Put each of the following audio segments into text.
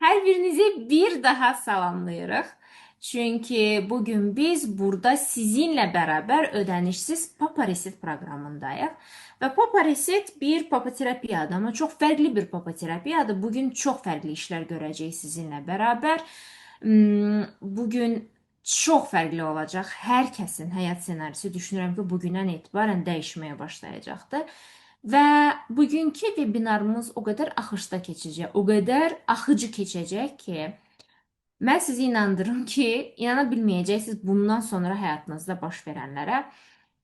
Hər birinizi bir daha salamlayırıq. Çünki bugün biz burada sizinlə bərabər ödənişsiz Papa Reset proqramındayıq. Və Papa Reset bir papa terapiyadır, amma çox fərqli bir papa terapiyadır. Bugün çox fərqli işlər görəcəyik sizinlə bərabər. Bugün çox fərqli olacaq. Hər kəsin həyat ssenarisi düşünürəm ki, bugündən etibarən dəyişməyə başlayacaqdır. Və bugünkü webinarımız o qədər axışda keçəcək, o qədər axıcı keçəcək ki, mən sizi inandırım ki, inana bilməyəcəksiniz bundan sonra həyatınızda baş verənlərə.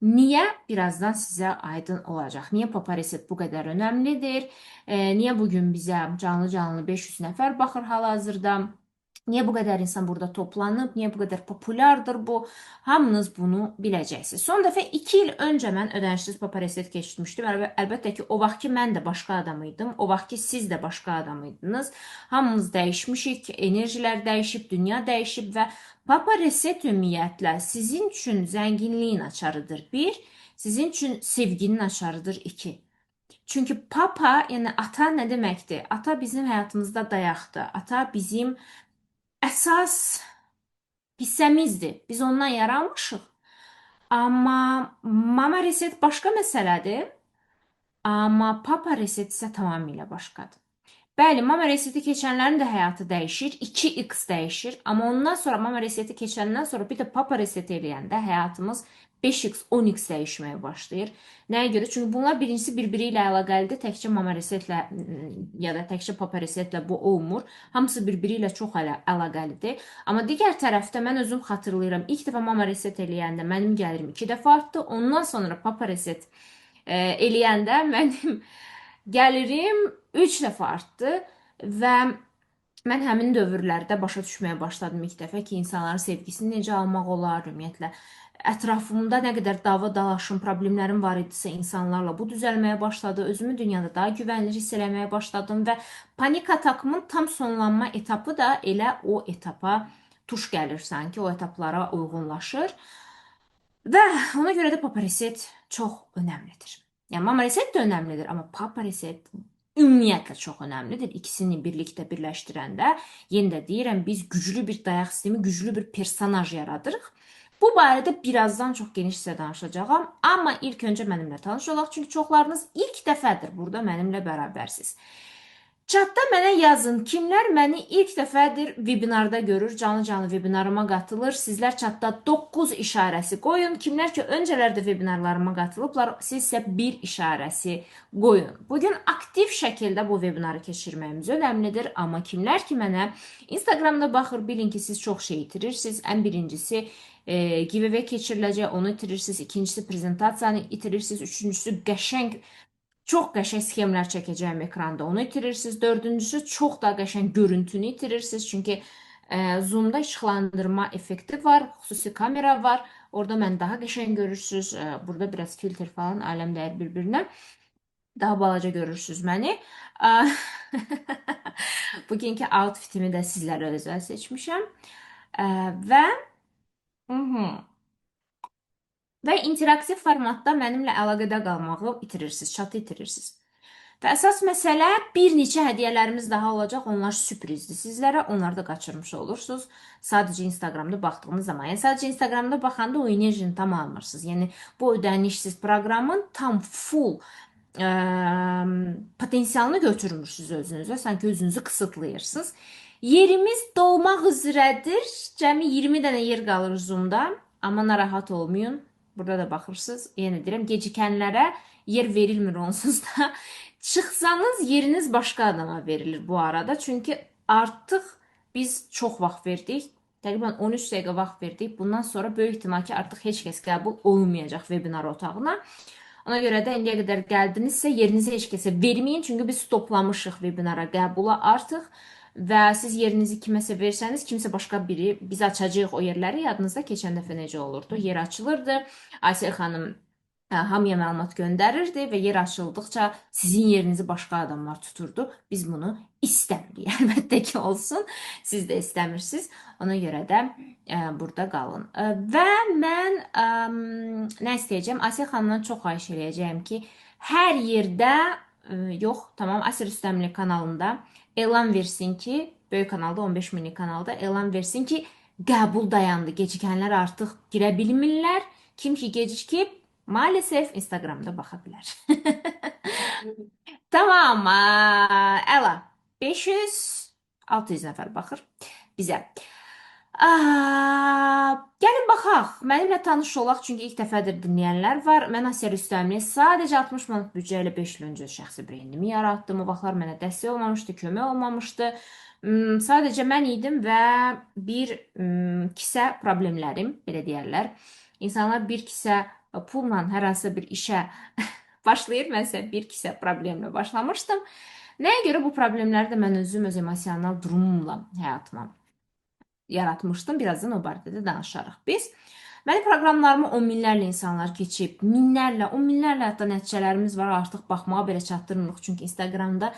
Niyə? Birazdan sizə aydın olacaq. Niyə Papa Reset bu qədər önəmlidir? Niyə bugün bizə canlı 500 nəfər baxır hal-hazırda? Niyə bu qədər insan burada toplanıb? Niyə bu qədər populyardır bu? Hamınız bunu biləcəksiniz. Son dəfə 2 il öncə mən ödənişsiz Papa Reset keçirmişdim. Əlbəttə ki, o vaxt ki mən də başqa adam idim. O vaxt ki siz də başqa adam idiniz. Hamımız dəyişmişik, enerjilər dəyişib, dünya dəyişib və Papa Reset ümumiyyətlə sizin üçün zənginliyin açarıdır. Bir, sizin üçün sevginin açarıdır. İki. Çünki papa, yəni ata nə deməkdir? Ata bizim həyatımızda dayaqdır. Ata bizim əsas hissəmizdir. Biz ondan yaranmışıq. Amma mama reset başqa məsələdir. Amma papa reset isə tamamilə başqadır. Bəli, mama reseti keçənlərin də həyatı dəyişir, 2x dəyişir. Amma ondan sonra mama reseti keçəndən sonra bir də papa reset eləyəndə həyatımız 5x, 10x dəyişməyə başlayır. Nəyə görə? Çünki bunlar birincisi bir-biri ilə əlaqəlidir. Təkcə mama resetlə ya da təkcə papa resetlə bu olmur. Hamısı bir-biri ilə çox əlaqəlidir. Amma digər tərəfdə mən özüm xatırlayıram. İlk dəfə mama reset eləyəndə mənim gəlirim 2 dəfə artdı. Ondan sonra papa reset eləyəndə mənim gəlirim 3 dəfə artdı və mən həmin dövrlərdə başa düşməyə başladım ilk dəfə ki, insanların sevgisini necə almaq olar, ümumiyyətlə ətrafımda nə qədər dava-dalaşım, problemlərim var idisə insanlarla bu düzəlməyə başladı. Özümü dünyada daha güvənli hiss eləməyə başladım və panik atakımın tam sonlanma etapı da elə o etapa tuş gəlir sanki, o etaplara uyğunlaşır. Və ona görə də Papa Reset çox önəmlidir. Yəni Mama Reset də önəmlidir, amma Papa Reset ümumiyyətlə çox önəmlidir. İkisini birlikdə birləşdirəndə, yenə də deyirəm, biz güclü bir dayaq sistemi, güclü bir personaj yaradırıq. Bu barədə birazdan çox geniş sizə danışacağam, amma ilk öncə mənimlə tanış olaq, çünki çoxlarınız ilk dəfədir burada mənimlə bərabərsiniz. Chatda mənə yazın, kimlər məni ilk dəfədir webinarda görür, canlı webinarıma qatılır. Sizlər chatda 9 işarəsi qoyun. Kimlər ki, öncələrdə webinarlarıma qatılıblar, siz isə 1 işarəsi qoyun. Bugün aktiv şəkildə bu webinarı keçirməyimiz önəmlidir. Amma kimlər ki, mənə Instagramda baxır, bilin ki, siz çox şey itirirsiniz. Ən birincisi giveaway keçiriləcək, onu itirirsiniz. İkincisi prezentasiyanı itirirsiniz. Üçüncüsü çox qəşəng sxemlər çəkəcəyim ekranda, onu itirirsiniz. Dördüncüsü, çox da qəşəng görüntünü itirirsiniz. Çünki Zoom-da işıqlandırma effekti var, xüsusi kamera var. Orada mən daha qəşəng görürsünüz. Burada biraz filtr falan aləm dəyir bir-birinə. Daha balaca görürsünüz məni. Bugünkü outfitimi də sizlərə özəl seçmişəm. Və və interaktiv formatda mənimlə əlaqədə qalmağı itirirsiniz, chatı itirirsiniz. Və əsas məsələ bir neçə hədiyyələrimiz daha olacaq. Onlar sürprizdir sizlərə. Onları da qaçırmış olursunuz. Sadəcə Instagramda baxdığınız zaman. Yəni sadəcə Instagramda baxanda o enerjini tam almırsınız. Yəni bu ödənişsiz proqramın tam full potensialını götürmürsünüz özünüzə. Sanki özünüzü kısıtlayırsınız. Yerimiz dolmaq üzrədir. Cəmi 20 dənə yer qalır Zoom-da. Amma narahat olmayın. Burada da baxırsınız. Yenə deyirəm, gecikənlərə yer verilmir onsuz da. Çıxsanız yeriniz başqa adama verilir bu arada. Çünki artıq biz çox vaxt verdik. Təqribən 13 dəqiqə vaxt verdik. Bundan sonra böyük ehtimal ki, artıq heç kəs qəbul olmayacaq webinar otağına. Ona görə də indiyə qədər gəldinizsə yerinizi heç kəsə verməyin. Çünki biz stoplamışıq webinara qəbula artıq. Və siz yerinizi kiməsə versəniz, kimsə başqa biri, biz açacağıq o yerləri. Yadınızda keçən dəfə necə olurdu? Yer açılırdı. Aysel xanım hamıya məlumat göndərirdi və yer açıldıqca sizin yerinizi başqa adamlar tuturdu. Biz bunu istəmirik. Əlbəttə ki, olsun. Siz də istəmirsiniz. Ona görə də burada qalın. Və mən nə istəyəcəm? Aysel xanımdan çox xahiş eləyəcəyim ki, hər yerdə yox, tamam, Asir Üstəmli kanalında elan versin ki, böyük kanalda, 15 mini kanalda elan versin ki, qəbul dayandı. Gecikənlər artıq girə bilmirlər. Kim ki gecikib, maalesef Instagramda baxa bilər. Tamam, əla. 500, 600 nəfər baxır bizə. Gəlin baxaq. Mənimlə tanış olaq, çünki ilk dəfədir dinləyənlər var. Mən Asiya Rüstəmli, sadəcə 60 manat büdcə ilə 5 il öncə şəxsi brendimi yaratdım. O vaxtlar mənə dəstək olmamışdı, kömək olmamışdı. Sadəcə mən idim və bir kisə problemlərim, belə deyərlər. İnsanlar bir kisə pulla hər hansı bir işə başlayır. Mən isə bir kisə problemlə başlamışdım. Nəyə görə bu problemləri də mən özüm öz emosional durumumla həyatıma yaratmışdım. Birazdan o barədə də danışarıq biz. Mənim proqramlarımı on minlərlə insanlar keçib, minlərlə, on minlərlə hətta nəticələrimiz var. Artıq baxmağa belə çatdırmırıq. Çünki Instagramda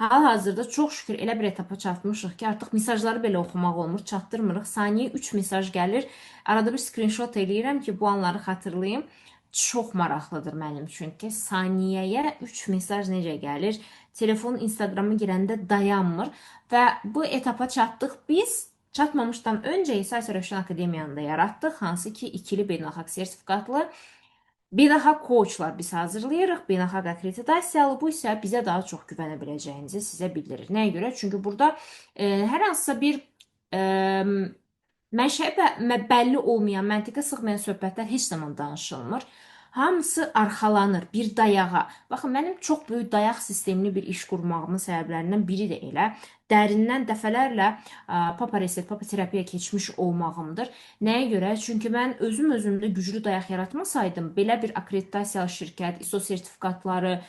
hal-hazırda çox şükür elə bir etapa çatmışıq ki, artıq mesajları belə oxumaq olmur, çatdırmırıq. Saniyəyə 3 mesaj gəlir. Arada bir screenshot eləyirəm ki, bu anları xatırlayım. Çox maraqlıdır mənim üçün ki, saniyəyə 3 mesaj necə gəlir? Telefon Instagrama girəndə dayanmır və bu etapa çatdıq biz. Çatmamışdan öncə isə Asiya Rövşən Akademiyanı da yaratdıq, hansı ki, ikili beynəlxalq sertifikatlı beynəlxalq coachlar biz hazırlayırıq, beynəlxalq akkreditasiyalı. Bu isə bizə daha çox güvənə biləcəyinizi sizə bildirir. Nəyə görə? Çünki burada hər hansısa bir mənşəyi bəlli olmayan, məntiqə sığmayan söhbətlər heç zaman danışılmır. Hamısı arxalanır bir dayağa. Baxın, mənim çox böyük dayaq sistemli bir iş qurmağımın səbəblərindən biri də elə dərindən dəfələrlə papa reset, papa terapiya keçmiş olmağımdır. Nəyə görə? Çünki mən özümdə güclü dayaq yaratmasaydım, belə bir akkreditasiyalı şirkət, ISO sertifikatları,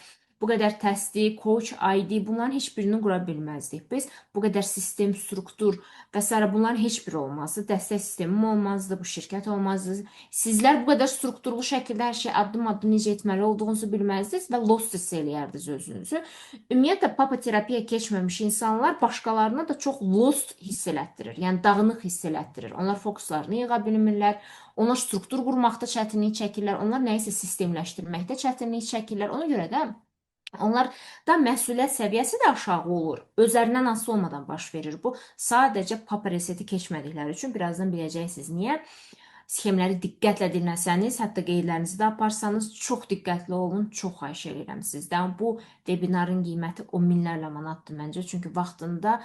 bu qədər təsdiq, coach ID, bunların heç birini qura bilməzdik. Biz bu qədər sistem, struktur və s. bunların heç biri olmazdı. Dəstək sistemim olmazdı, bu şirkət olmazdı. Sizlər bu qədər strukturlu şəkildə hər şey addım-addım necə etməli olduğunuzu bilməzdiniz və lost hiss eləyərdiniz özünüzü. Ümumiyyətlə, papa terapiya keçməmiş insanlar başqalarına da çox lost hiss elətdirir. Yəni, dağınıq hiss elətdirir. Onlar fokuslarını yığa bilmirlər. Onlar struktur qurmaqda çətinlik çəkirlər. Onlar nəyisə sistemləşdirməkdə çətinlik çəkirlər. Ona görə də onlarda məsuliyyət səviyyəsi də aşağı olur. Özlərindən asılı olmadan baş verir bu. Sadəcə papa reseti keçmədikləri üçün. Birazdan biləcəksiniz niyə. Sxemləri diqqətlə dinləsəniz, hətta qeydlərinizi də aparsanız, çox diqqətli olun, çox xahiş edirəm sizdən. Bu webinarın qiyməti 10 minlərlə manatdır məncə. Çünki vaxtında,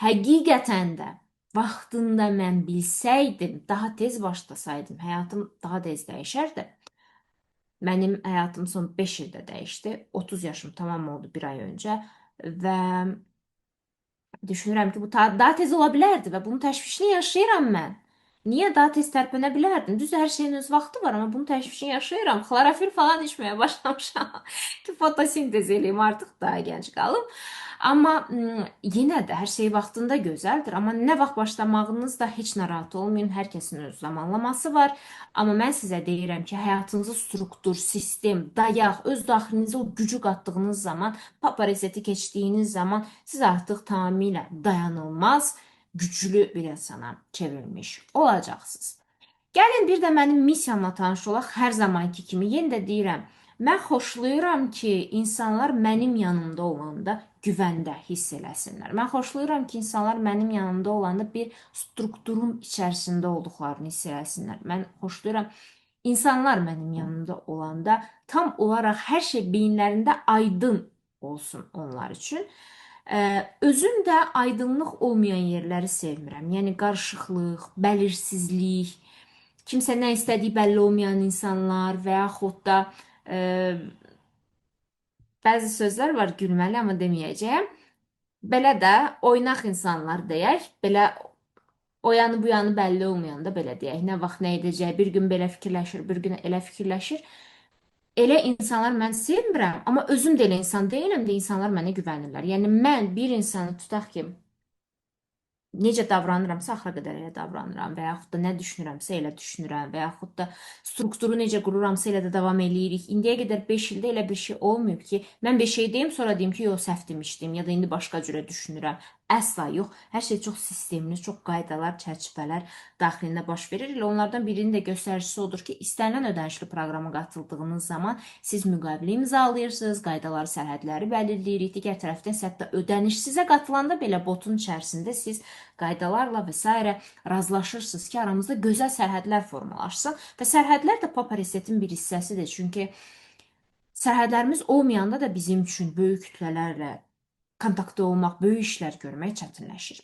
həqiqətən də vaxtında mən bilsəydim, daha tez başlasaydım, həyatım daha tez dəyişərdi. Mənim həyatım son 5 ildə dəyişdi. 30 yaşım tamam oldu bir ay öncə və düşünürəm ki, bu daha tez ola bilərdi və bunun təşvişini yaşayıram mən. Niyə daha tez tərpənə bilərdim? Düz hər şeyin öz vaxtı var, amma bunun təşvişini yaşayıram. Xlorofil falan içməyə başlamışam ki, fotosintez eləyim, artıq daha gənc qalım. Amma yenə də hər şey vaxtında gözəldir. Amma nə vaxt başlamağınızda heç narahat olmayın. Hər kəsin öz zamanlaması var. Amma mən sizə deyirəm ki, həyatınızı struktur, sistem, dayaq, öz daxilinizə o gücü qatdığınız zaman, papa reseti keçdiyiniz zaman siz artıq tamamilə dayanılmaz, güclü bir insana çevrilmiş olacaqsınız. Gəlin bir də mənim missiyamla tanış olaq. Hər zamanki kimi yenə də deyirəm, mən xoşlayıram ki, insanlar mənim yanımda olanda güvəndə hiss eləsinlər. Mən xoşlayıram ki, insanlar mənim yanımda olanda bir strukturun içərisində olduqlarını hiss eləsinlər. Mən xoşlayıram insanlar mənim yanımda olanda tam olaraq hər şey beyinlərində aydın olsun onlar üçün. Özüm də aydınlıq olmayan yerləri sevmirəm. Yəni qarışıqlıq, bəlirsizlik, kimsə nə istədiyi bəlli olmayan insanlar və yaxud da bəzi sözlər var gülməli, amma deməyəcəyəm. Belə də oynaq insanlar deyək, belə o yanı bu yanı bəlli olmayanda belə deyək. Nə vaxt nə edəcək, bir gün belə fikirləşir, bir gün elə fikirləşir. Elə insanlar mən sevmirəm, amma özüm də elə insan deyiləm də insanlar mənə güvənirlər. Yəni mən bir insanı tutaq ki, necə davranıramsa axıra qədər elə davranıram və yaxud da nə düşünürəmsə elə düşünürəm və yaxud da strukturu necə qururamsa elə də davam eləyirik. İndiyə qədər 5 ildə elə bir şey olmayıb ki, mən bir şey deyim, sonra deyim ki, yox, səhv demişdim ya da indi başqa cürə düşünürəm. Əsla yox. Hər şey çox sistemli, çox qaydalar, çərçivələr daxilində baş verir. Elə onlardan birinin də göstəricisi odur ki, istənilən ödənişli proqrama qatıldığınız zaman siz müqavilə imzalayırsınız, qaydaları, sərhədləri bəlirləyirik. Digər tərəfdən isə hətta ödəniş sizə qatılanda belə botun içərisində siz qaydalarla və s. razılaşırsınız ki, aramızda gözəl sərhədlər formalaşsın və sərhədlər də Papa Resetin bir hissəsidir. Çünki sərhədlərimiz olmayanda da bizim üçün böyük kütlələrlə kontaktda olmaq, böyük işlər görmək çətinləşir.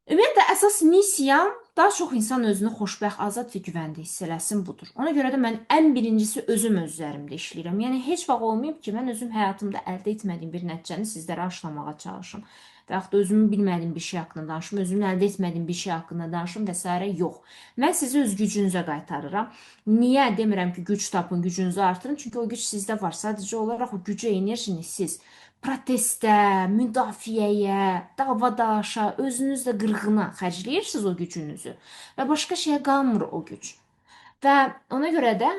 Ümumiyyətlə, əsas missiyam daha çox insan özünü xoşbəxt, azad və güvəndə hiss eləsin budur. Ona görə də mən ən birincisi özüm öz üzərimdə işləyirəm. Yəni, heç vaxt olmayıb ki, mən özüm həyatımda əldə etmədiyim bir nəticəni sizlərə aşılamağa çalışım. Və yaxud da özümün bilmədiyim bir şey haqqında danışım, özümün əldə etmədiyim bir şey haqqında danışım və s. yox. Mən sizi öz gücünüzə qaytarıram. Niyə demirəm ki, güc tapın, gücünüzü artırın? Çünki o güc sizdə var. Sadəcə olaraq o gücü, enerjini siz protestə, müdafiəyə, davadaşa, özünüzlə qırğına xərcləyirsiniz o gücünüzü və başqa şeyə qalmır o güc. Və ona görə də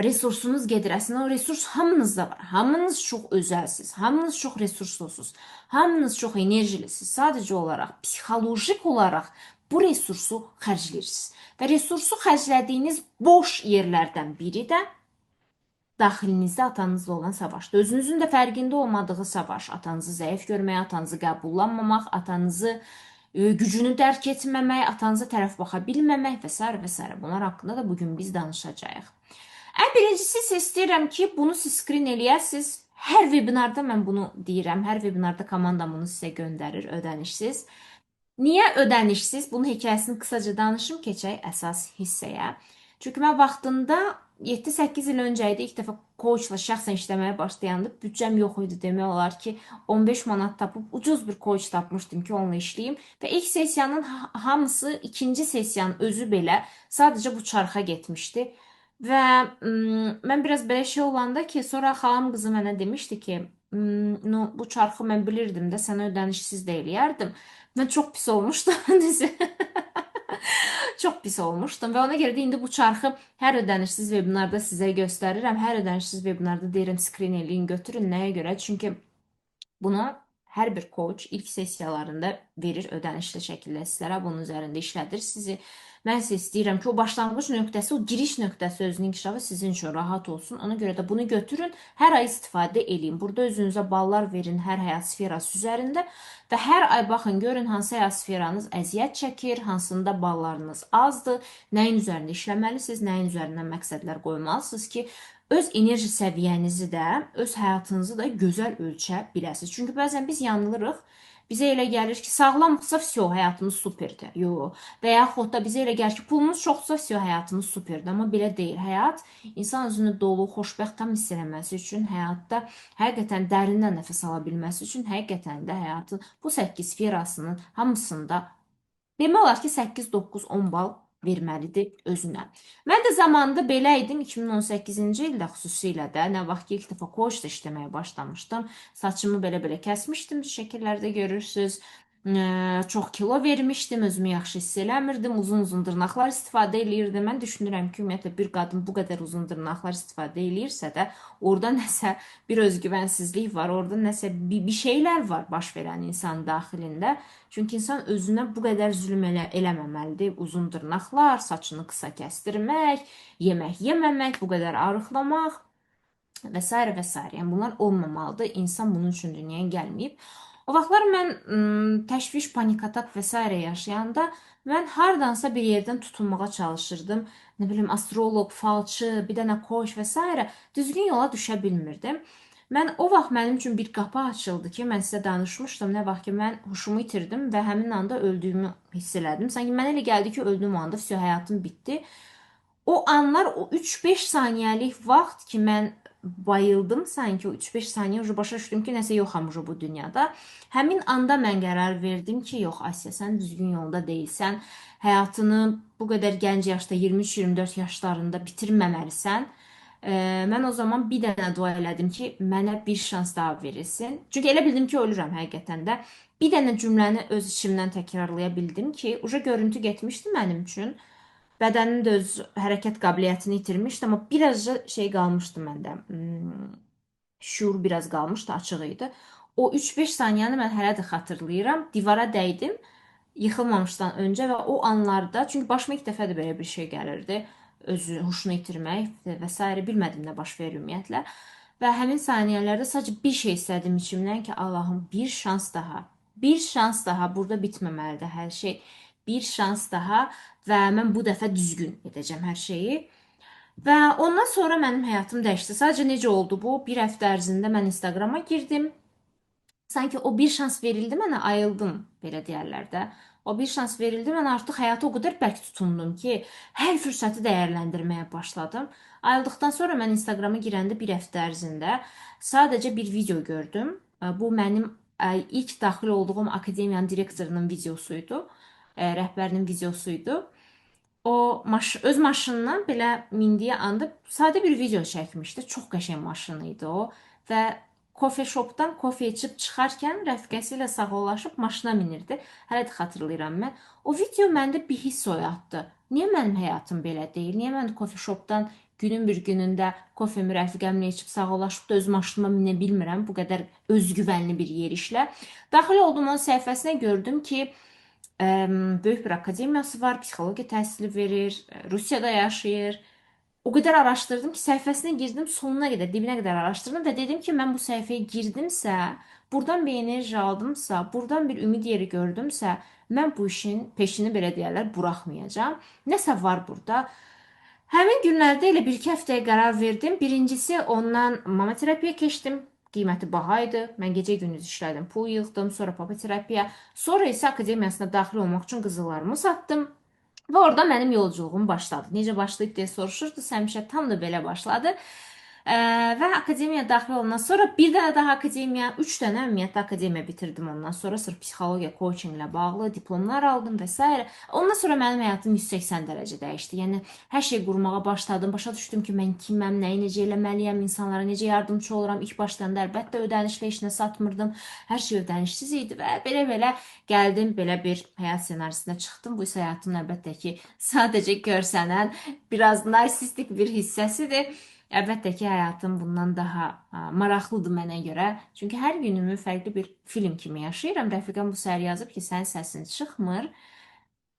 resursunuz gedir. Əslində o resurs hamınızda var. Hamınız çox özəlsiz, hamınız çox resurslusuz, hamınız çox enerjilisiniz. Sadəcə olaraq, psixolojik olaraq bu resursu xərcləyirsiniz. Və resursu xərclədiyiniz boş yerlərdən biri də daxilinizdə atanızla olan savaşdır. Özünüzün də fərqində olmadığı savaş. Atanızı zəif görmək, atanızı qəbullanmamaq, atanızı gücünü dərk etməmək, atanıza tərəf baxa bilməmək və s. və s. Bunlar haqqında da bugün biz danışacağıq. Ən birincisi isə istəyirəm ki, bunu siz skrin eləyəsiniz. Hər webinarda mən bunu deyirəm. Hər webinarda komandam bunu sizə göndərir, ödənişsiz. Niyə ödənişsiz? Bunun hekayəsini qısaca danışım, keçək əsas hissəyə. Çünki mən vaxtında 7-8 il öncə idi ilk dəfə coachla şəxsən işləməyə başlayanda büdcəm yox idi demək olar ki, 15 manat tapıb ucuz bir coach tapmışdım ki, onunla işləyim və ilk sessiyanın hamısı ikinci sessiyanın özü belə sadəcə bu çarxa getmişdi. Və mən biraz belə şey olanda ki, sonra xalam qızı mənə demişdi ki, bu çarxı mən bilirdim də sənə ödənişsiz də eləyərdim. Mən çox pis olmuşdum. Çox pis olmuşdum və ona görə də indi bu çarxı hər ödənişsiz webinarda sizə göstərirəm. Hər ödənişsiz webinarda deyirəm skrin eləyin, götürün. Nəyə görə? Çünki bunu hər bir coach ilk sessiyalarında verir ödənişli şəkildə sizlərə. Bunun üzərində işlədir sizi. Mən sizə istəyirəm ki, o başlanğıc nöqtəsi, o giriş nöqtəsi özünün inkişafı sizin üçün rahat olsun. Ona görə də bunu götürün, hər ay istifadə eləyin. Burada özünüzə ballar verin hər həyat sferası üzərində və hər ay baxın, görün hansı həyat sferanız əziyyət çəkir, hansında ballarınız azdır, nəyin üzərində işləməlisiniz, nəyin üzərindən məqsədlər qoymalısınız ki, öz enerji səviyyənizi də, öz həyatınızı da gözəl ölçə biləsiniz. Çünki bəzən biz yanılırıq. Bizə elə gəlir ki, sağlamlıqsa vəsə həyatımız superdir. Yox. Və yaxud da bizə elə gəlir ki, pulumuz çoxsa vəsə həyatımız superdir. Amma belə deyil. Həyat insan özünü dolu, xoşbəxt tam hiss etməsi üçün, həyatda həqiqətən dərindən nəfəs ala bilməsi üçün həqiqətən də həyatın bu 8 sferasının hamısında demək olar ki, 8, 9, 10 bal verməlidir özünə. Mən də zamanında belə idim 2018-ci ildə xüsusilə də, nə vaxt ki ilk dəfə coachda işləməyə başlamışdım. Saçımı belə-belə kəsmişdim, şəkillərdə görürsüz. Çox kilo vermişdim, özümü yaxşı hiss eləmirdim, uzun-uzun dırnaqlar istifadə eləyirdim. Mən düşünürəm ki, ümumiyyətlə bir qadın bu qədər uzun dırnaqlar istifadə eləyirsə də, orada nəsə bir özgüvənsizlik var, orada nəsə bir şeylər var baş verən insan daxilində. Çünki insan özünə bu qədər zülm eləməməlidir. Uzun dırnaqlar, saçını qısa kəstirmək, yemək yeməmək, bu qədər arıqlamaq və s. və s. Yəni bunlar olmamalıdır. İnsan bunun üçün dünyaya gəlməyib. O vaxtlar mən təşviş, panik atak və s. yaşayanda mən hardansa bir yerdən tutunmağa çalışırdım. Nə bilim, astroloq, falçı, bir dənə coach və s. düzgün yola düşə bilmirdim. Mən o vaxt mənim üçün bir qapı açıldı ki, mən sizə danışmışdım. Nə vaxt ki, mən huşumu itirdim və həmin anda öldüyümü hiss elədim. Sanki mənə elə gəldi ki, öldüyüm anda vəsə həyatım bitdi. O anlar, o 3-5 saniyəlik vaxt ki, mən bayıldım sanki, o 3-5 saniyə başa düşdüm ki, nəsə yoxam bu dünyada. Həmin anda mən qərar verdim ki, yox Asiya, sən düzgün yolda deyilsən. Həyatını bu qədər gənc yaşda, 23-24 yaşlarında bitirməməlisən. Mən o zaman bir dənə dua elədim ki, mənə bir şans daha verilsin. Çünki elə bildim ki, ölürəm həqiqətən də. Bir dənə cümləni öz içimdən təkrarlaya bildim ki, uca görüntü getmişdi mənim üçün. Bədənim də öz hərəkət qabiliyyətini itirmişdi, amma birazca şey qalmışdı məndə. Şuur biraz qalmışdı, açıq idi. O 3-5 saniyəni mən hələ də xatırlayıram. Divara dəydim yıxılmamışdan öncə və o anlarda, çünki başıma ilk dəfə də belə bir şey gəlirdi, özü huşunu itirmək və s. bilmədim nə baş verir ümumiyyətlə. Və həmin saniyələrdə sadəcə bir şey istədim içimdən ki, Allahım bir şans daha. Bir şans daha. Burada bitməməlidir hər şey. Bir şans daha və mən bu dəfə düzgün edəcəm hər şeyi. Və ondan sonra mənim həyatım dəyişdi. Sadəcə necə oldu bu? Bir həftə ərzində mən Instagrama girdim. Sanki o bir şans verildi mənə, ayıldım, belə deyərlər də. O bir şans verildi, mən artıq həyata o qədər bərk tutundum ki, hər fürsəti dəyərləndirməyə başladım. Ayıldıqdan sonra mən Instagrama girəndə bir həftə ərzində sadəcə bir video gördüm. Bu mənim ilk daxil olduğum akademiyanın direktorunun videosuydu, rəhbərinin videosuydu. O öz maşınından belə mindiyi anda sadə bir video çəkmişdi. Çox qəşəng maşın idi o və kofe shopdan kofe içib çıxarkən rəfiqəsi ilə sağollaşıb maşına minirdi. Hələ də xatırlayıram mən. O video məndə bir hiss oyatdı. Niyə mənim həyatım belə deyil? Niyə mən kofe shopdan günün bir günündə kofemi rəfiqəmlə içib sağollaşıb da öz maşınıma minə bilmirəm bu qədər özgüvənli bir yerişlə. Daxil oldum onun səhifəsinə, gördüm ki, böyük bir akademiyası var, psixologiya təhsili verir, Rusiyada yaşayır. O qədər araşdırdım ki, səhifəsinə girdim, sonuna qədər, dibinə qədər araşdırdım və dedim ki, mən bu səhifəyə girdimsə, buradan bir enerji aldımsa, buradan bir ümid yeri gördümsə, mən bu işin peşini, belə deyərlər, buraxmayacağam. Nəsə var burada. Həmin günlərdə elə bir-iki həftəyə qərar verdim. Birincisi, ondan mama terapiyaya keçdim. Qiyməti baha idi. Mən gecə gündüz işlədim, pul yığdım, sonra papa terapiya, sonra isə akademiyasına daxil olmaq üçün qızıllarımı satdım. Və orada mənim yolculuğum başladı. Necə başlayıb deyə soruşurdu, həmişə tam da belə başladı. Və akademiyaya daxil olandan sonra bir dənə daha akademiya, 3 dənə ümumiyyətlə akademiya bitirdim ondan sonra. Sırf psixologiya, coaching ilə bağlı diplomlar aldım və s. Ondan sonra mənim həyatım 180 dərəcə dəyişdi. Yəni hər şey qurmağa başladım. Başa düşdüm ki, mən kiməm, nəyi necə eləməliyəm, insanlara necə yardımcı oluram. İlk başlayanda əlbəttə ödənişli heç nə satmırdım. Hər şey ödənişsiz idi və belə-belə gəldim, belə bir həyat ssenarisinə çıxdım. Bu isə həyatımın əlbəttə ki, sadəcə görsənən, biraz narsistik bir hissəsidir. Əlbəttə ki, həyatım bundan daha maraqlıdır mənə görə. Çünki hər günümü fərqli bir film kimi yaşayıram. Rəfiqəm bu səhər yazıb ki, sənin səsin çıxmır.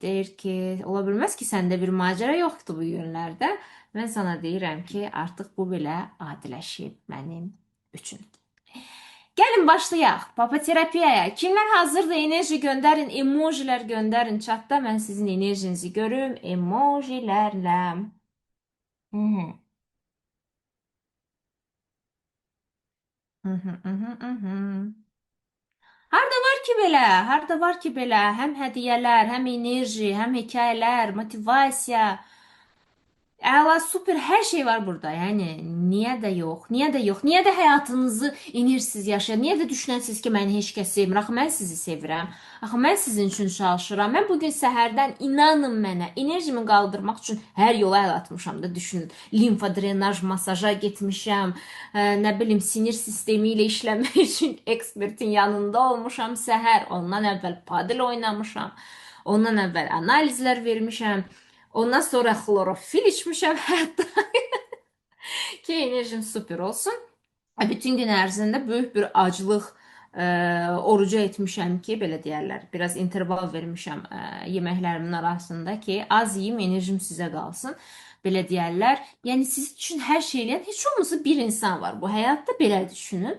Deyir ki, ola bilməz ki, səndə bir macəra yoxdur bu günlərdə. Mən sana deyirəm ki, artıq bu belə adiləşib mənim üçün. Gəlin başlayaq. Papa terapiyaya. Kimlər hazırdır? Enerji göndərin, emojilər göndərin chatda. Mən sizin enerjinizi görüm emojilərlə. Hı -hı. Hı hı hı hı hı. Harda var ki belə, harda var ki belə, həm hədiyyələr, həm enerji, həm hekayələr, motivasiya. Əla, super, hər şey var burada. Yəni niyə də yox? Niyə də yox? Niyə də həyatınızı enerjisiz yaşayır? Niyə də düşünəsiniz ki, məni heç kəs sevmir? Axı mən sizi sevirəm. Axı mən sizin üçün çalışıram. Mən bu gün səhərdən inanın mənə, enerjimi qaldırmaq üçün hər yola əl atmışam da düşünün. Limfa drenaj, masaja getmişəm. Nə bilim, sinir sistemi ilə işləmək üçün ekspertin yanında olmuşam səhər. Ondan əvvəl padel oynamışam. Ondan əvvəl analizlər vermişəm. Ondan sonra xlorofil içmişəm hətta ki enerjim super olsun. Bütün gün ərzində böyük bir aclıq oruca etmişəm ki, belə deyərlər. Biraz interval vermişəm yeməklərimin arasında ki, az yeyim, enerjim sizə qalsın. Belə deyərlər. Yəni siz üçün hər şey eləyən heç olmasa bir insan var bu həyatda, belə düşünün.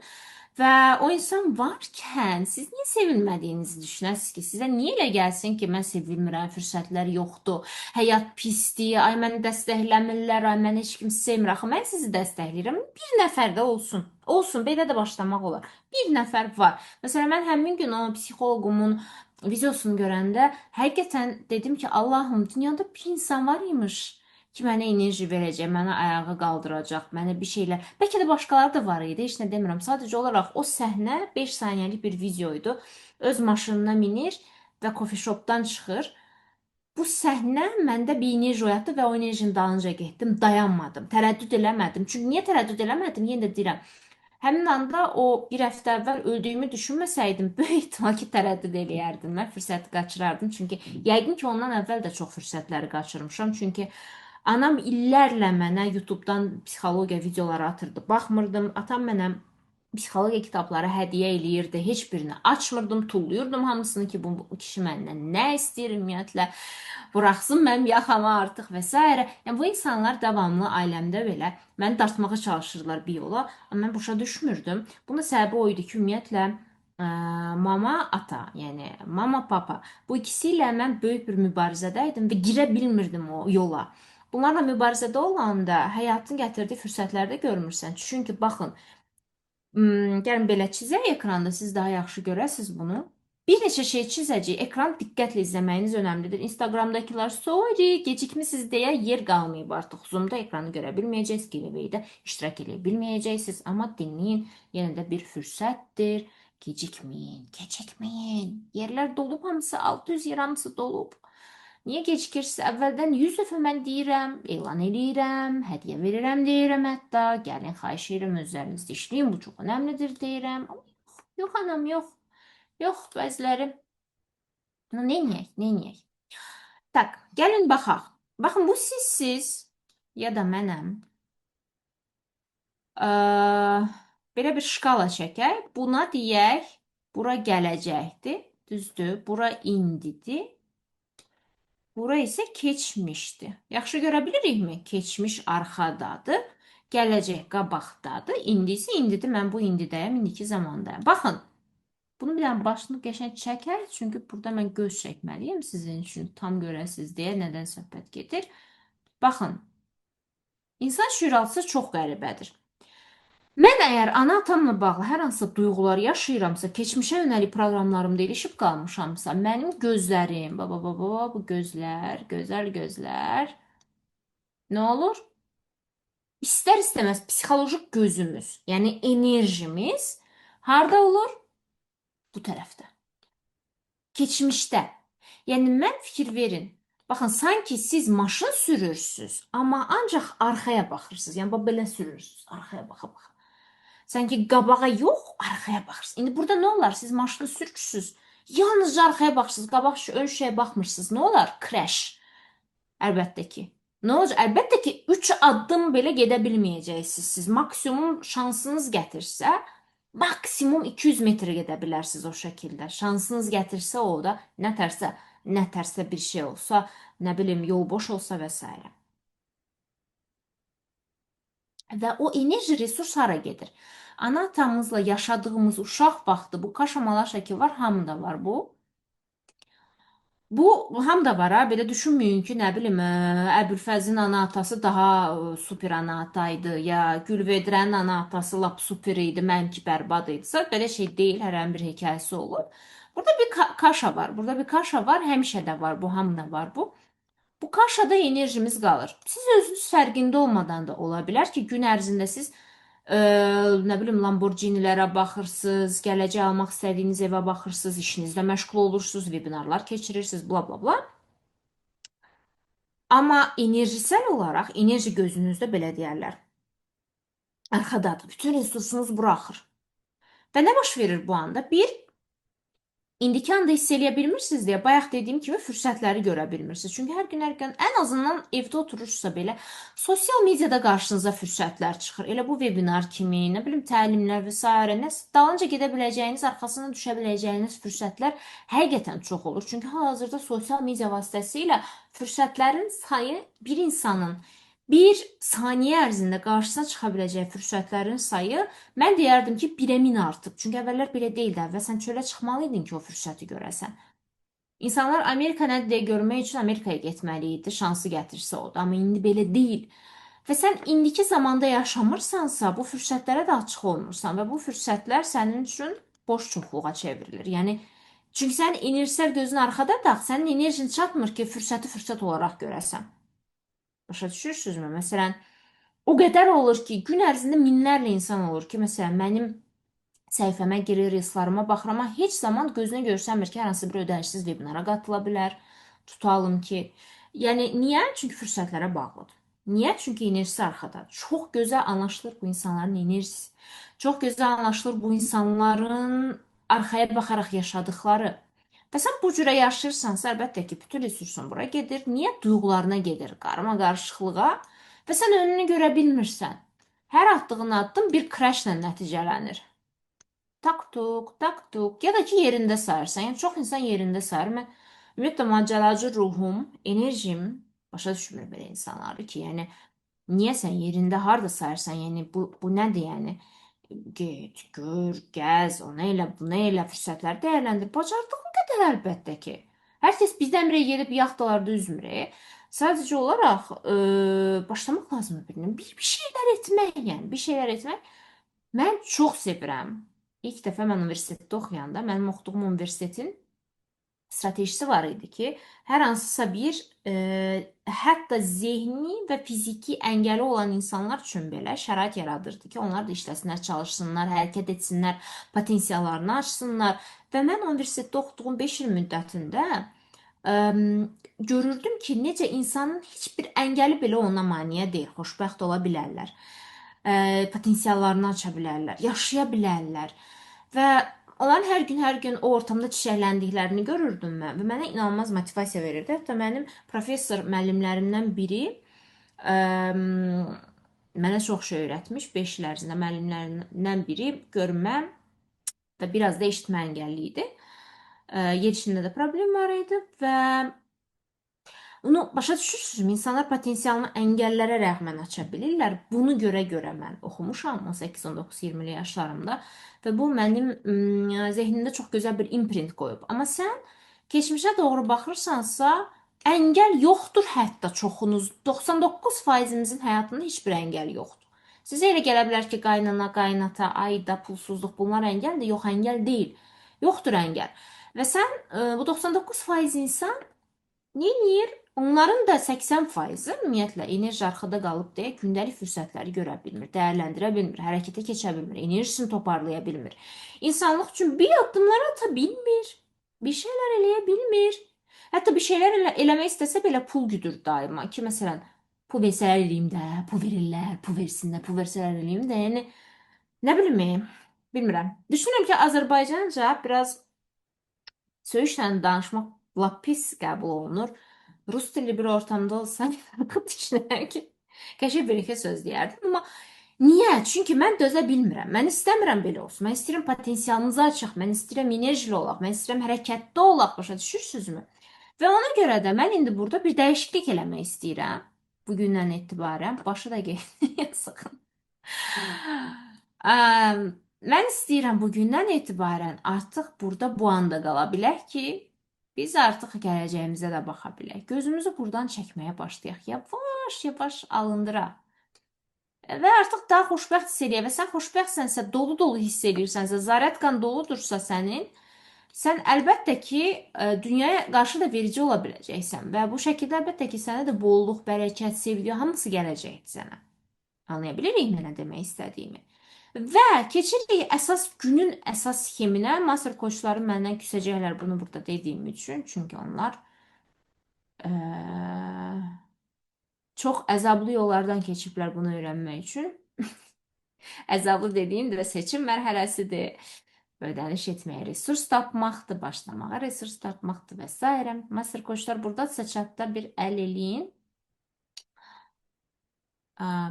Və o insan varkən siz niyə sevilmədiyinizi düşünəsiniz ki? Sizə niyə elə gəlsin ki, mən sevilmirəm, fürsətlər yoxdur, həyat pisdir, ay məni dəstəkləmirlər, ay məni heç kim sevmir. Axı mən sizi dəstəkləyirəm. Bir nəfər də olsun. Olsun, belə də başlamaq olar. Bir nəfər var. Məsələn, mən həmin gün o psixoloqumun videosunu görəndə həqiqətən dedim ki, Allahım, dünyada bir insan var imiş ki, mənə enerji verəcək, mənə ayağa qaldıracaq, mənə bir şeylər. Bəlkə də başqaları da var idi, heç nə demirəm. Sadəcə olaraq o səhnə 5 saniyəlik bir video idi. Öz maşınına minir və coffee shopdan çıxır. Bu səhnə məndə bir enerji oyatdı və o enerjinin dalınca getdim, dayanmadım, tərəddüd eləmədim. Çünki niyə tərəddüd eləmədim? Yenə də deyirəm, həmin anda o bir həftə əvvəl öldüyümü düşünməsəydim, böyük ehtimal ki, tərəddüd eləyərdim. Mən fürsəti qaçırardım. Çünki yəqin ki, ondan əvvəl də çox fürsətləri qaçırmışam. Çünki anam illərlə mənə YouTubedan psixologiya videoları atırdı. Baxmırdım. Atam mənə psixologiya kitabları hədiyyə eləyirdi. Heç birini açmırdım, tullayırdım hamısını ki, bu kişi məndən nə istəyir ümumiyyətlə, buraxsın mənim yaxama artıq və s. Yəni bu insanlar davamlı ailəmdə belə məni dartmağa çalışırlar bir yola, amma mən başa düşmürdüm. Bunun səbəbi o idi ki, ümumiyyətlə mama, ata, yəni mama, papa, bu ikisi ilə mən böyük bir mübarizədə idim və girə bilmirdim o yola. Bunlarla mübarizədə olanda həyatın gətirdiyi fürsətləri də görmürsən. Çünki baxın, gəlin belə çizək ekranda, siz daha yaxşı görəsiniz bunu. Bir neçə şey çizəcək. Ekran diqqətlə izləməyiniz önəmlidir. Instagramdakılar sorry, gecikmisiniz deyə yer qalmayıb artıq. Zoomda ekranı görə bilməyəcəksiniz, Giveaway-də iştirak edə bilməyəcəksiniz. Amma dinləyin, yenə də bir fürsətdir. Gecikməyin, gecikməyin. Yerlər dolub hamısı, 600 yer hamısı dolub. Niyə gecikirsiniz? Əvvəldən 100 dəfə mən deyirəm, elan eləyirəm, hədiyyə verirəm deyirəm hətta. Gəlin, xahiş edirəm özlərinizdə işləyin, bu çox önəmlidir deyirəm. Amma yox, yox anam, yox. Yox, bəziləri. Neyniyək, neyniyək? Tak, gəlin baxaq. Baxın, bu sizsiz ya da mənəm. Belə bir şkala çəkək. Buna deyək, bura gələcəkdir, düzdür? Bura indidir. Bura isə keçmişdir. Yaxşı görə bilirikmi? Keçmiş arxadadır, gələcək qabaqdadır, indi isə indidir. Mən bu indidəyəm, indiki zamandayım. Baxın, bunu bir dənə başını qəşəng çəkər, çünki burada mən göz çəkməliyəm sizin üçün, tam görəsiniz deyə nədən söhbət gedir. Baxın, insan şüuraltısı çox qəribədir. Mən əgər ana-atamla bağlı hər hansısa duyğular yaşayıramsa, keçmişə yönəlik proqramlarımda ilişib qalmışamsa, mənim gözlərim, bu gözlər, gözəl gözlər, nə olur? İstər-istəməz psixoloji gözümüz, yəni enerjimiz harda olur? Bu tərəfdə. Keçmişdə. Yəni mən fikir verin. Baxın, sanki siz maşın sürürsünüz, amma ancaq arxaya baxırsınız. Yəni belə sürürsünüz, arxaya baxa-baxa. Sanki qabağa yox, arxaya baxırsınız. İndi burada nə olar? Siz maşını sürürsünüz. Yalnızca arxaya baxırsınız, qabaq ön şüşəyə baxmırsınız. Nə olar? Crash. Əlbəttə ki. Nə olacaq? Əlbəttə ki, 3 addım belə gedə bilməyəcəksiniz. Siz maksimum şansınız gətirsə, maksimum 200 metr gedə bilərsiniz o şəkildə. Şansınız gətirsə o da, nətərsə bir şey olsa, nə bilim, yol boş olsa və s. Və o enerji resurs hara gedir? Ana-atamızla yaşadığımız uşaq vaxtı bu kaşamalaşa ki var, hamıda var bu. Bu hamıda var ha, belə düşünməyin ki, nə bilim, Əbülfəzin ana-atası daha super ana-ata idi, ya Gülvedirənin ana-atası lap super idi, mənimki bərbad idisə, belə şey deyil, hər bir hekayəsi olur. Burada bir kaşa var, burada bir kaşa var, həmişə də var bu, hamıda var bu. Bu kaşada enerjimiz qalır. Siz özünüz fərqində olmadan da ola bilər ki, gün ərzində siz nə bilim Lamborghinilərə baxırsınız, gələcək almaq istədiyiniz evə baxırsınız, işinizdə məşğul olursunuz, vebinarlar keçirirsiniz, bla bla bla. Amma enerjisel olaraq enerji gözünüzdə belə deyərlər. Arxadadır. Bütün resursunuz buraxır. Və nə baş verir bu anda? Bir, İndiki anda hiss eləyə bilmirsiniz deyə bayaq dediyim kimi fürsətləri görə bilmirsiniz. Çünki hər gün ən azından evdə oturursa belə sosial mediada qarşınıza fürsətlər çıxır. Elə bu webinar kimi, nə bilim təlimlər və s. nə dalınca gedə biləcəyiniz, arxasına düşə biləcəyiniz fürsətlər həqiqətən çox olur. Çünki hal-hazırda sosial media vasitəsilə fürsətlərin sayı bir insanın bir saniyə ərzində qarşısına çıxa biləcəyi fürsətlərin sayı, mən deyərdim ki, 1-ə 1000 artıb. Çünki əvvəllər belə deyildi. Əvvəl sən çölə çıxmalıydın ki, o fürsəti görəsən. İnsanlar Amerika nədir deyə görmək üçün Amerikaya getməli idi, şansı gətirsə o da. Amma indi belə deyil. Və sən indiki zamanda yaşamırsansa, bu fürsətlərə də açıq olmursan və bu fürsətlər sənin üçün boş çuxluğa çevrilir. Yəni, çünki sənin enerjisel gözün arxadadır, sənin enerjin çatmır ki, fürsəti fürsət olaraq görəsən. Başa düşürsünüzmü? Məsələn, o qədər olur ki, gün ərzində minlərlə insan olur ki, məsələn, mənim səhifəmə girir, reelslarıma baxıram, amma heç zaman gözünə görsənmir ki, hər hansı bir ödənişsiz webinara qatıla bilər. tutalım ki. Yəni niyə? Çünki fürsətlərə bağlıdır. Niyə? Çünki enerjisi arxadadır. Çox gözəl anlaşılır bu insanların enerjisi. Çox gözəl anlaşılır bu insanların arxaya baxaraq yaşadıkları. Və sən bu cürə yaşayırsansa, əlbəttə ki, bütün resursun bura gedir. Niyə? Duyğularına gedir, qarma-qarışıqlığa və sən önünü görə bilmirsən. Hər atdığın addım bir crashla nəticələnir. Tak-tuk, tak-tuk. Ya da ki, yerində sayırsan. Yəni, çox insan yerində sayır. Mən ümumiyyətlə macəracı ruhum, enerjim başa düşmür belə insanları ki, yəni niyə sən yerində harda sayırsan? Yəni bu nədir yəni? Get, gör, gəz, onu elə, bunu elə, fürsətləri dəyərləndir. Bacardığın qədər əlbəttə ki. Hər kəs bizdən birə gedib yaxtalarda üzmür. Sadəcə olaraq başlamaq lazımdır birinin. Bir şeylər etmək, yəni bir şeylər etmək. Mən çox sevirəm. İlk dəfə mən universitetdə oxuyanda mənim oxuduğum universitetin stratejisi var idi ki, hər hansısa bir hətta zehni və fiziki əngəli olan insanlar üçün belə şərait yaradırdı ki, onlar da işləsinlər, çalışsınlar, hərəkət etsinlər, potensiallarını açsınlar. Və mən universitetdə oxuduğum 5 il müddətində görürdüm ki, necə insanın heç bir əngəli belə ona maneə deyil, xoşbəxt ola bilərlər, potensiallarını aça bilərlər, yaşaya bilərlər. Və onların hər gün o ortamda çiçəkləndiklərini görürdüm mən və mənə inanılmaz motivasiya verirdi. Hətta mənim professor müəllimlərimdən biri mənə çox şey öyrətmiş. 5 il ərzində müəllimlərimdən biri görmə və biraz da eşitmə əngəlli idi. Yerişində də problem var idi və onu başa düşürsünüzmü? İnsanlar potensialını əngəllərə rəğmən aça bilirlər. Bunu görə mən oxumuşam 18, 19, 20-li yaşlarımda və bu mənim zehnimdə çox gözəl bir imprint qoyub. Amma sən keçmişə doğru baxırsansa, əngəl yoxdur hətta çoxunuz. 99%-imizin həyatında heç bir əngəl yoxdur. Sizə elə gələ bilər ki, qaynana, qaynata, ayda, pulsuzluq bunlar əngəldir. Yox, əngəl deyil. Yoxdur əngəl. Və sən bu 99% insan neyir? Onların da 80%-i ümumiyyətlə enerji arxada qalıb deyə gündəlik fürsətləri görə bilmir, dəyərləndirə bilmir, hərəkətə keçə bilmir, enerjisini toparlaya bilmir. İnsanlıq üçün bir addımlar ata bilmir, bir şeylər eləyə bilmir. Hətta bir şeylər eləmək istəsə belə pul güdür daima ki, məsələn, pul versələr eləyim də, pul verirlər, pul versinlər, pul versələr eləyim də, yəni nə bilim, bilmirəm. Düşünürəm ki, Azərbaycanca biraz söyüşlə danışmaq lap pis qəbul olunur. Rus dilli bir ortamda olsam düşünürəm ki, qəşəng bir-iki söz deyərdim. Amma niyə? Çünki mən dözə bilmirəm. Mən istəmirəm belə olsun. Mən istəyirəm potensialımızı açaq. Mən istəyirəm enerjili olaq. Mən istəyirəm hərəkətdə olaq. Başa düşürsünüzmü? Və ona görə də mən indi burada bir dəyişiklik eləmək istəyirəm. Bugündən etibarən. Başı da qeydə sıxın. Mən istəyirəm bugündən etibarən artıq burada bu anda qala bilək ki, biz artıq gələcəyimizə də baxa bilək. Gözümüzü buradan çəkməyə başlayaq. Yavaş-yavaş alındıraq. Və artıq daha xoşbəxt hiss eləyək. Və sən xoşbəxtsənsə, dolu-dolu hiss eləyirsənsə, zarətqan doludursa sən əlbəttə ki, dünyaya qarşı da verici ola biləcəksən. Və bu şəkildə əlbəttə ki, sənə də bollluq, bərəkət, sevgi hamısı gələcəkdir sənə. Anlaya bilirik mənə demək istədiyimi. Və keçirik əsas günün əsas sxeminə. Master koçları məndən küsəcəklər bunu burada dediyim üçün. Çünki onlar çox əzablı yollardan keçiblər bunu öyrənmək üçün. Əzablı dediyim də seçim mərhələsidir. Ödəniş etməyə resurs tapmaqdır, başlamağa resurs tapmaqdır və s. Master koçlar buradadırsa chatda bir əl eləyin.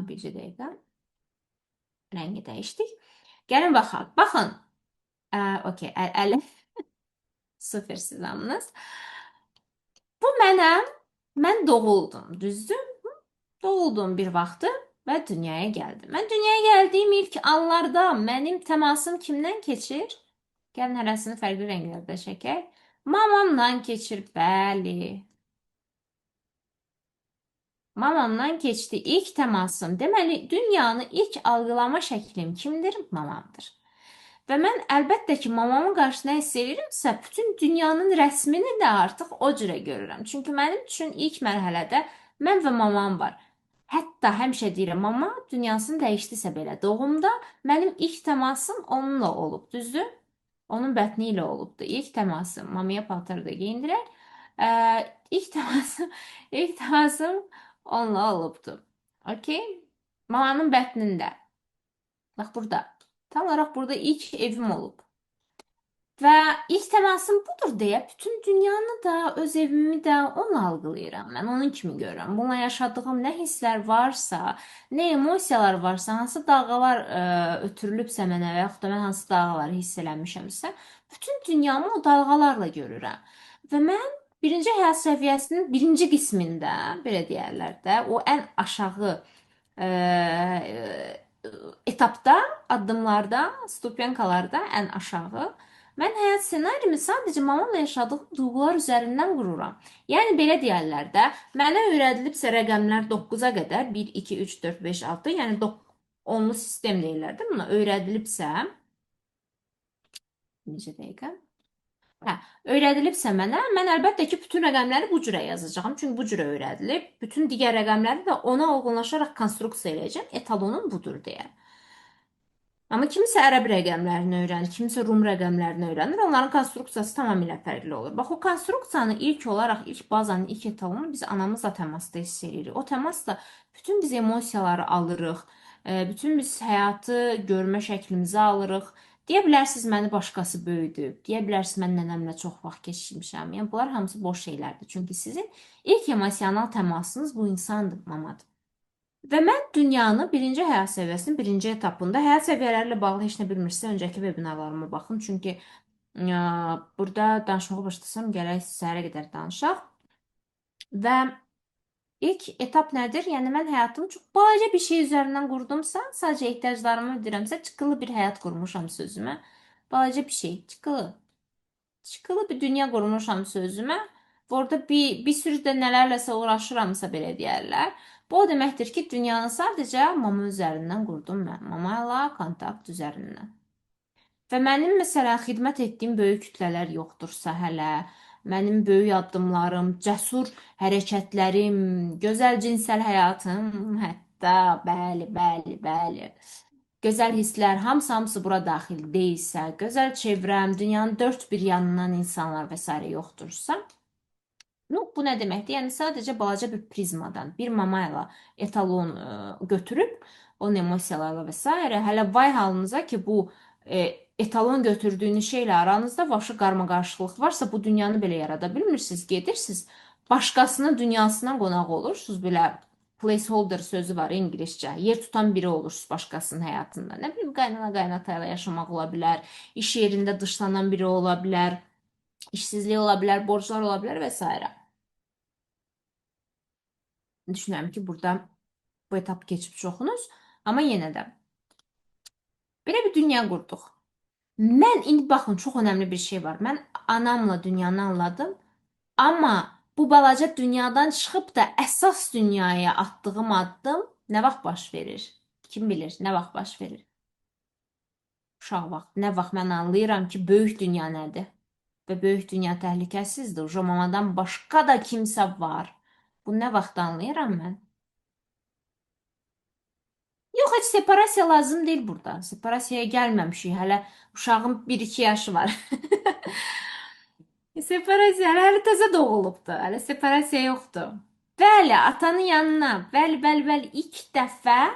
Bircə dəqiqə. Rəngi dəyişdik. Gəlin baxaq. Baxın. Okey, əli. Supersiz hamınız. Bu mənəm. Mən doğuldum, düzdür? Doğuldum bir vaxtı və dünyaya gəldim. Mən dünyaya gəldiyim ilk anlarda mənim təmasım kimdən keçir? Gəlin hərəsini fərqli rənglərdə çəkək. Mamamdan keçir, bəli. Mamamdan keçdi ilk təmasım. Deməli, dünyanı ilk algılama şəklim kimdir? Mamamdır. Və mən əlbəttə ki, mamamın qarşısına hiss edirəmsə, bütün dünyanın rəsmini də artıq o cürə görürəm. Çünki mənim üçün ilk mərhələdə mən və mamam var. Hətta həmişə deyirəm, mama dünyasını dəyişdisə belə doğumda mənim ilk təmasım onunla olub, düzdür? Onun bətni ilə olubdu. İlk təmasım mamaya paltarı da geyindirək. İlk təmasım, ilk təmasım onunla olubdu. Okey? Mamanın bətnində. Bax burada. Tam olaraq burada ilk evim olub. Və ilk təmasım budur deyə bütün dünyanı da, öz evimi də onunla algılayıram. Mən onun kimi görürəm. Bununla yaşadığım nə hisslər varsa, nə emosiyalar varsa, hansı dalğalar ötürülübsə mənə və yaxud da mən hansı dalğaları hiss eləmişəmsə, bütün dünyamı o dalğalarla görürəm. Və mən birinci həyat səviyyəsinin birinci qismində, belə deyərlər də, o ən aşağı etapda, addımlarda, stupenkalarda ən aşağı mən həyat ssenarimi sadəcə mamamla yaşadığım duyğular üzərindən qururam. Yəni belə deyərlər də, mənə öyrədilibsə rəqəmlər 9-a qədər 1 2 3 4 5 6, yəni onlu sistem deyirlər də buna. Öyrədilibsə, necə dəqiqə? Hə, öyrədilibsə mənə, mən əlbəttə ki, bütün rəqəmləri bu cürə yazacağam. Çünki bu cürə öyrədilib. Bütün digər rəqəmləri də ona uyğunlaşaraq konstruksiya eləyəcəm. Etalonum budur deyə. Amma kimsə ərəb rəqəmlərini öyrənir, kimsə rum rəqəmlərini öyrənir. Onların konstruksiyası tamamilə fərqli olur. Bax, o konstruksiyanı ilk olaraq, ilk bazanın, ilk etalonu biz anamızla təmasda hiss edirik. O təmasda bütün biz emosiyaları alırıq, bütün biz həyatı görmə şəklimizi alırıq. Deyə bilərsiniz, məni başqası böyüdüb, deyə bilərsiniz, mən nənəmlə çox vaxt keçirmişəm. Yəni, bunlar hamısı boş şeylərdir. Çünki sizin ilk emosional təmasınız bu insandır, mamadır. Və mən dünyanı birinci həyat səviyyəsinin birinci etapında həyat səviyyələri ilə bağlı heç nə bilmirsə, öncəki vebinarlarıma baxın. Çünki burada danışmağa başlasam, gərək səhərə qədər danışaq. Və ilk etap nədir? Yəni mən həyatımı çox balaca bir şey üzərindən qurdumsa, sadəcə ehtiyaclarımı ödəyirəmsə, çıxılı bir həyat qurmuşam sözümə. Balaca bir şey, çıxılı. Çıxılı bir dünya qurmuşam sözümə. Orada bir sürü də nələrləsə uğraşıramsa belə deyərlər. Bu o deməkdir ki, dünyanı sadəcə mama üzərindən qurdum mən. Mama ilə kontakt üzərindən. Və mənim məsələn xidmət etdiyim böyük kütlələr yoxdursa hələ, mənim böyük addımlarım, cəsur hərəkətlərim, gözəl cinsəl həyatım, hətta bəli, bəli, bəli. Gözəl hisslər, hamısı bura daxil deyilsə, gözəl çevrəm, dünyanın dörd bir yanından insanlar və s. yoxdursa, bu nə deməkdir? Yəni sadəcə balaca bir prizmadan, bir mama ilə etalon götürüb, onun emosiyalarla və s. hələ vay halınıza ki, bu etalon götürdüyünüz şeylə aranızda vəhşi qarmaqarışıqlıq varsa, bu dünyanı belə yarada bilmirsiniz, gedirsiniz, başqasının dünyasına qonaq olursunuz, belə placeholder sözü var ingiliscə. Yer tutan biri olursunuz başqasının həyatında. Nə bilim, qaynana-qaynata ilə yaşamaq ola bilər, iş yerində dışlanan biri ola bilər, işsizlik ola bilər, borclar ola bilər və s. Düşünürəm ki, burada bu etap keçib çoxunuz, amma yenə də belə bir dünya qurduq. Mən indi baxın, çox önəmli bir şey var. Mən anamla dünyanı anladım, amma bu balaca dünyadan çıxıb da əsas dünyaya atdığım addım nə vaxt baş verir? Kim bilir, nə vaxt baş verir? Uşaq vaxt. Nə vaxt mən anlayıram ki, böyük dünya nədir? Və böyük dünya təhlükəsizdir. Uje mamadan başqa da kimsə var. Bu nə vaxt anlayıram mən? Yox, heç separasiya lazım deyil burada. Separasiyaya gəlməmişik. Hələ uşağın 1-2 yaşı var. Separasiya hələ təzə doğulubdu. Hələ separasiya yoxdur. Bəli, atanın yanına. Bəli, bəli, bəli. İlk dəfə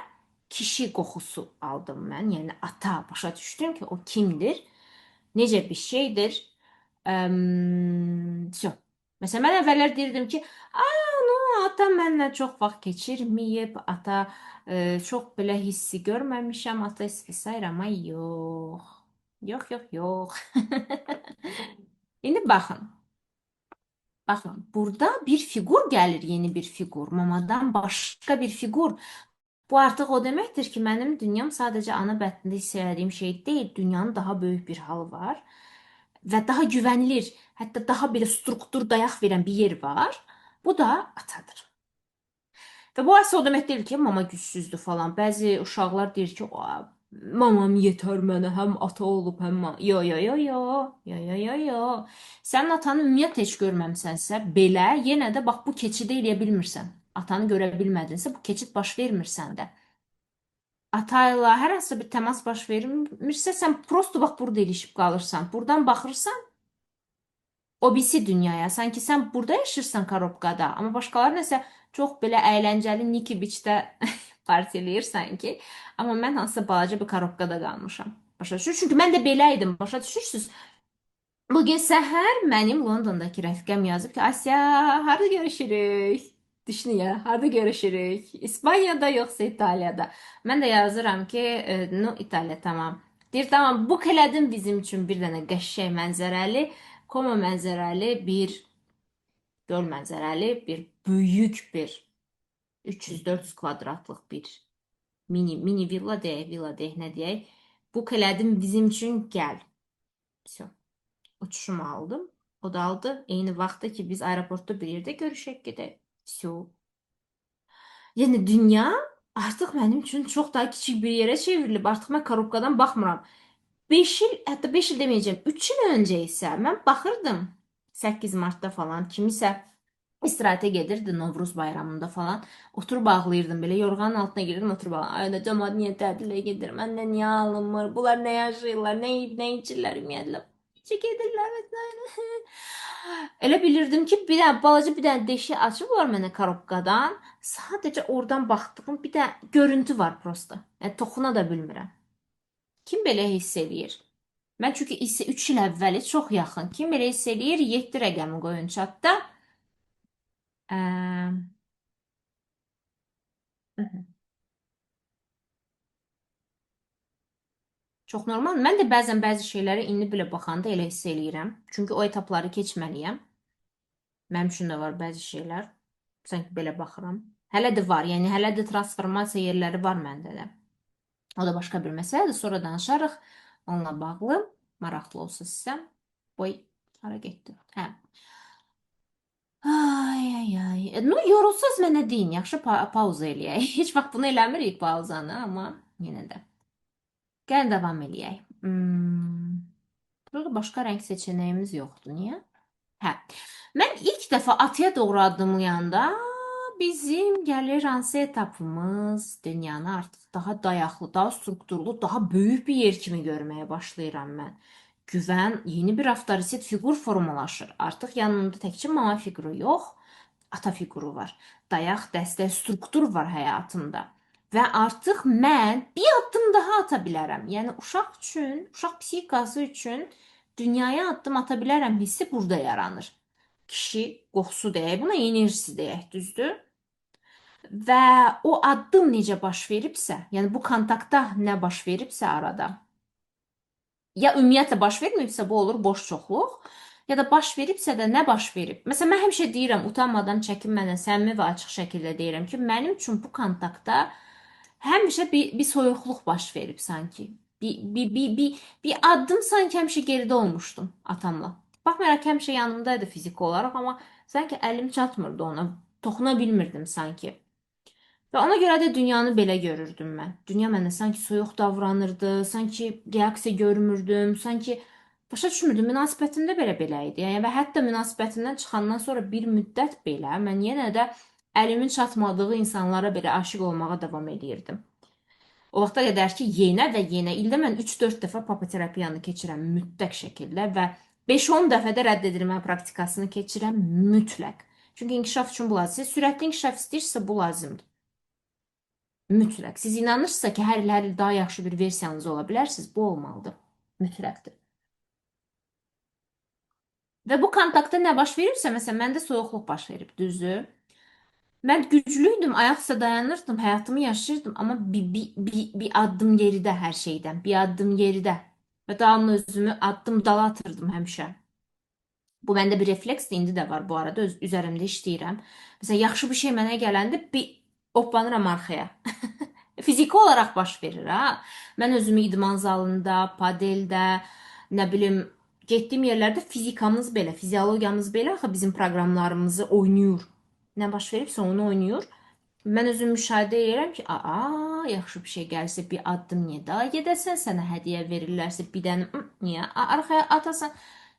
kişi qoxusu aldım mən. Yəni ata, başa düşdüm ki, o kimdir? Necə bir şeydir? So. Məsələn, mən əvvəllər deyirdim ki, no, ata mənlə çox vaxt keçirməyib, ata çox belə hissi görməmişəm, ata istəsəyir, amma yox. Yox, yox, yox. İndi baxın. Baxın, burada bir figur gəlir, yeni bir figur. Mamadan başqa bir figur. Bu artıq o deməkdir ki, mənim dünyam sadəcə ana bətnində hiss etdiyim şey deyil. Dünyanın daha böyük bir halı var. Və daha güvənilir, hətta daha belə struktur dayaq verən bir yer var. Bu da atadır. Və bu əsl o demək deyil ki, mama gücsüzdür falan. Bəzi uşaqlar deyir ki, mamam yetər mənə, həm ata olub, həm yo, yo, yo, yo, yo, yo, yo, yo. Sənin atanı ümumiyyətlə heç görməmisənsə, belə, yenə də bax bu keçidi eləyə bilmirsən. Atanı görə bilmədinsə, bu keçid baş vermir səndə. Atayla hər hansı bir təmas baş vermirsə, sən prosto bax burada ilişib qalırsan. Buradan baxırsan, o birisi dünyaya. Sanki sən burada yaşayırsan korobkada, amma başqaları nəsə çox belə əyləncəli Niki Beachdə partiləyir sanki. Amma mən hansısa balaca bir korobkada qalmışam. Başa düşürsünüz? Çünki mən də belə idim. Başa düşürsünüz? Bugün səhər mənim Londondakı rəfiqəm yazıb ki, Asya, harda görüşürük? Düşünün ya, harda görüşürük? İspaniyada yoxsa İtaliyada? Mən də yazıram ki, no İtaliya tamam. Deyir tamam, book elədim bizim üçün bir dənə qəşəng mənzərəli, Como mənzərəli bir göl mənzərəli bir böyük bir 300-400 kvadratlıq bir mini villa deyək, nə deyək. Book elədim bizim üçün gəl. Всё. Uçuşumu aldım. O da aldı. Eyni vaxtda ki biz aeroportda bir yerdə görüşək gedək. Всё. Yəni dünya artıq mənim üçün çox daha kiçik bir yerə çevrilib. Artıq mən korobkadan baxmıram. 5 il, hətta 5 il deməyəcəm, 3 il öncə isə mən baxırdım 8 martda falan kimisə istirahətə gedirdi Novruz bayramında falan. Oturub ağlayırdım belə. Yorğanın altına girirdim, oturub ağlayırdım. Ay da cəmaət niyə tətilə gedir? Məndən niyə alınmır? Bunlar nə yaşayırlar? Nə yeyib, nə içirlər ümumiyyətlə? Necə gedirlər və elə bilirdim ki, bir dənə balaca bir dənə deşik açıblar mənə korobkadan. Sadəcə oradan baxdığım bir də görüntü var prosta. Yəni toxuna da bilmirəm. Kim belə hiss eləyir? Mən çünki 3 il əvvəli çox yaxın. Kim belə hiss eləyir? 7 rəqəmi qoyun çatda. Ə, Çox normal. Mən də bəzən bəzi şeyləri indi belə baxanda elə hiss eləyirəm. Çünki o etapları keçməliyəm. Mənim üçün də var bəzi şeylər. Sanki belə baxıram. Hələ də var. Yəni hələ də transformasiya yerləri var məndə də. O da başqa bir məsələdir. Sonra danışarıq. Onunla bağlı maraqlı olsa sizə. Boy hara getdi? Hə. Ay ay ay. No, yorulsaz mənə deyin. Yaxşı pauza eləyək. Heç vaxt bunu eləmirik pauzanı, amma yenə də. Gəlin davam eləyək. Burada başqa rəng seçənəyimiz yoxdur. Niyə? Hə. Mən ilk dəfə atıya doğru addımlayanda bizim gəlir hansı etapımız dünyanı artıq daha dayaqlı, daha strukturlu, daha böyük bir yer kimi görməyə başlayıram mən. Güvən, yeni bir avtoritet fiqur formalaşır. Artıq yanında təkcə mama fiquru yox, ata fiquru var. Dayaq, dəstək, struktur var həyatımda. Və artıq mən bir addım daha ata bilərəm. Yəni uşaq üçün, uşaq psixikası üçün dünyaya addım ata bilərəm hissi burada yaranır. Kişi qoxusu deyək, buna enerjisi deyək, düzdür? Və o addım necə baş veribsə, yəni bu kontaktda nə baş veribsə arada, ya ümumiyyətlə baş verməyibsə bu olur boş çoxluq, ya da baş veribsə də nə baş verib? Məsələn, mən həmişə deyirəm, utanmadan, çəkinmədən, səmimi və açıq şəkildə deyirəm ki, mənim üçün bu kontaktda həmişə bir soyuqluq baş verib sanki. Bir addım sanki həmişə geridə olmuşdum atamla. Baxmayaraq ki, həmişə yanımdaydı fiziki olaraq, amma sanki əlim çatmırdı ona. Toxuna bilmirdim sanki. Və ona görə də dünyanı belə görürdüm mən. Dünya mənə sanki soyuq davranırdı, sanki reaksiya görmürdüm, sanki başa düşmürdüm. Münasibətimdə belə idi. Yəni və hətta münasibətimdən çıxandan sonra bir müddət belə mən yenə də əlimin çatmadığı insanlara belə aşiq olmağa davam edirdim. O vaxta qədər ki, yenə və yenə ildə mən 3-4 dəfə papaterapiyanı keçirəm mütləq şəkildə və 5-10 dəfə də rədd edilmə praktikasını keçirəm mütləq. Çünki inkişaf üçün bu lazımdır. Siz sürətli inkişaf istəyirsə bu lazımdır. Mütləq. Siz inanırsınızsa ki, hər il daha yaxşı bir versiyanız ola bilərsiniz, bu olmalıdır. Mütləqdir. Və bu kontaktda nə baş veribsə, məsələn, məndə soyuqluq baş verib, düzdür? Mən güclüydüm, ayaq üstə dayanırdım, həyatımı yaşayırdım, amma bir addım geridə hər şeydən, bir addım geridə. Və davamlı özümü addım dala atırdım həmişə. Bu məndə bir refleksdir, indi də var bu arada, üzərimdə işləyirəm. Məsələn, yaxşı bir şey mənə gələndə bir hoppanıram arxaya. Fiziki olaraq baş verir, ha. Mən özümü idman zalında, padeldə, nə bilim, getdiyim yerlərdə fizikamız belə, fiziologiyamız belə axı bizim proqramlarımızı oynayır. Nə baş veribsə onu oynayır. Mən özümü müşahidə edirəm ki, yaxşı bir şey gəlsə bir addım niyə daha gedəsən, sənə hədiyyə verirlərsə bir dənə niyə arxaya atasan?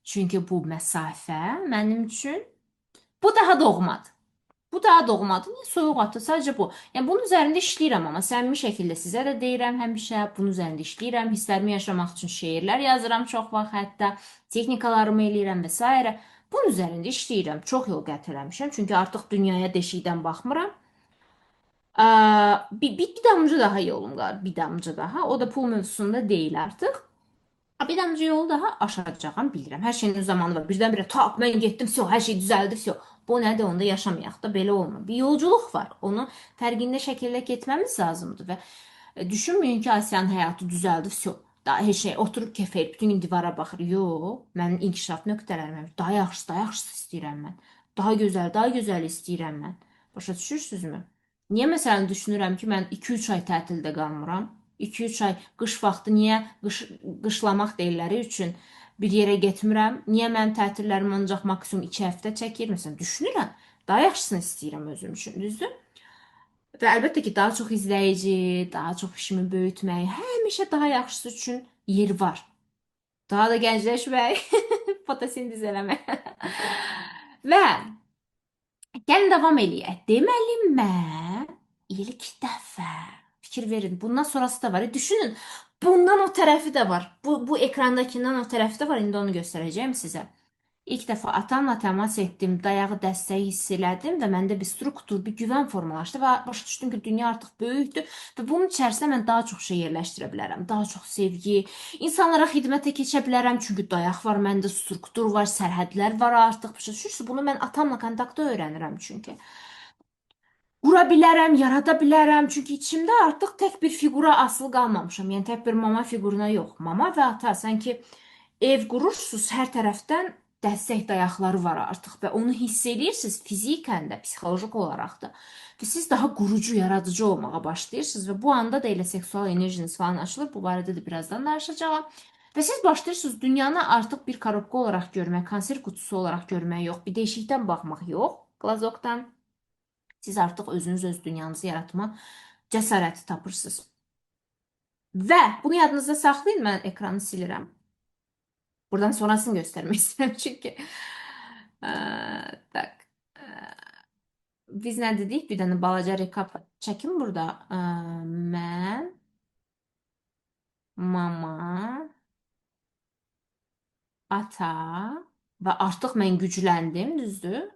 Çünki bu məsafə mənim üçün bu daha doğmadır. Bu daha doğmadır. Niyə soyuq atır? Sadəcə bu. Yəni bunun üzərində işləyirəm, amma səmimi şəkildə sizə də deyirəm həmişə, bunun üzərində işləyirəm. Hisslərimi yaşamaq üçün şeirlər yazıram çox vaxt, hətta texnikalarımı eləyirəm və s. Bunun üzərində işləyirəm. Çox yol qət eləmişəm. Çünki artıq dünyaya deşikdən baxmıram. Bir damcı daha yolum var. Bir damcı daha. O da pul mövzusunda deyil artıq. Bir damcı yolu daha aşacağam, bilirəm. Hər şeyin zamanı var. Birdən-birə tak, mən getdim, все, hər şey düzəldi, все. Bu nədir? Onda yaşamayaq da belə olmur. Bir yolculuq var. Onu fərqində şəkildə getməmiz lazımdır və düşünməyin ki, Asiyanın həyatı düzəldi, все. Daha heç şey oturub kefir, bütün gün divara baxır. Yox, mənim inkişaf nöqtələrim var. Daha yaxşısı istəyirəm mən. Daha gözəl istəyirəm mən. Başa düşürsünüzmü? Niyə məsələn düşünürəm ki, mən 2-3 ay tətildə qalmıram? 2-3 ay qış vaxtı niyə qışlamaq deyirləri üçün bir yerə getmirəm? Niyə mənim tətillərim ancaq maksimum 2 həftə çəkir? Məsələn, düşünürəm. Daha yaxşısını istəyirəm özüm üçün, düzdür? Və əlbəttə ki, daha çox izləyici, daha çox işimi böyütmək, həmişə daha yaxşısı üçün yer var. Daha da gəncləşmək, fotosintez eləmək. Və gəlin davam eləyək. Deməli mən ilk dəfə fikir verin. Bundan sonrası da var. Düşünün. Bundan o tərəfi də var. Bu ekrandakindən o tərəfi də var. İndi onu göstərəcəyim sizə. İlk dəfə atamla təmas etdim, dayağı dəstəyi hiss elədim və məndə bir struktur, bir güvən formalaşdı və başa düşdüm ki, dünya artıq böyükdür və bunun içərisində mən daha çox şey yerləşdirə bilərəm. Daha çox sevgi, insanlara xidmətə keçə bilərəm, çünki dayaq var, məndə struktur var, sərhədlər var artıq. Başa düşürsünüz? Bunu mən atamla kontaktda öyrənirəm çünki. Qura bilərəm, yarada bilərəm. Çünki içimdə artıq tək bir fiqura asılı qalmamışam. Yəni tək bir mama fiquruna yox. Mama və ata sanki ev qurursunuz, hər tərəfdən dəstək dayaqları var artıq və onu hiss edirsiniz fizikən də, psixolojik olaraq da. Və siz daha qurucu, yaradıcı olmağa başlayırsınız və bu anda da elə seksual enerjiniz falan açılır. Bu barədə də birazdan danışacağam. Və siz başlayırsınız dünyanı artıq bir korobka olaraq görmək, konserv qutusu olaraq görmək yox, bir deşikdən baxmaq yox, qlazokdan. Siz artıq özünüz öz dünyanızı yaratma cəsarəti tapırsınız. Və bunu yadınızda saxlayın, mən ekranı silirəm. Buradan sonrasını göstərmək istəyirəm çünki. Tak. Biz nə dedik? Bir dənə balaca rekap çəkim burada. Mən, mama, ata və artıq mən gücləndim, düzdür?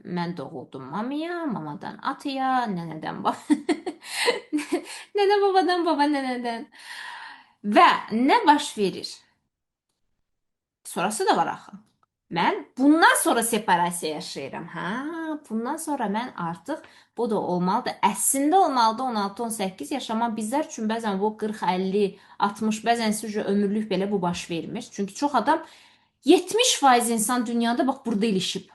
Mən doğuldum mamaya, mamadan ataya, nənədən nənə babadan, baba nənədən. Və nə baş verir? Sonrası da var axı. Mən bundan sonra separasiya yaşayıram. Bundan sonra mən artıq bu da olmalıdır. Əslində olmalıdır 16-18 yaş, amma bizlər üçün bəzən bu 40, 50, 60, bəzən sizcə ömürlük belə bu baş vermir. Çünki çox adam 70% insan dünyada bax burada ilişib.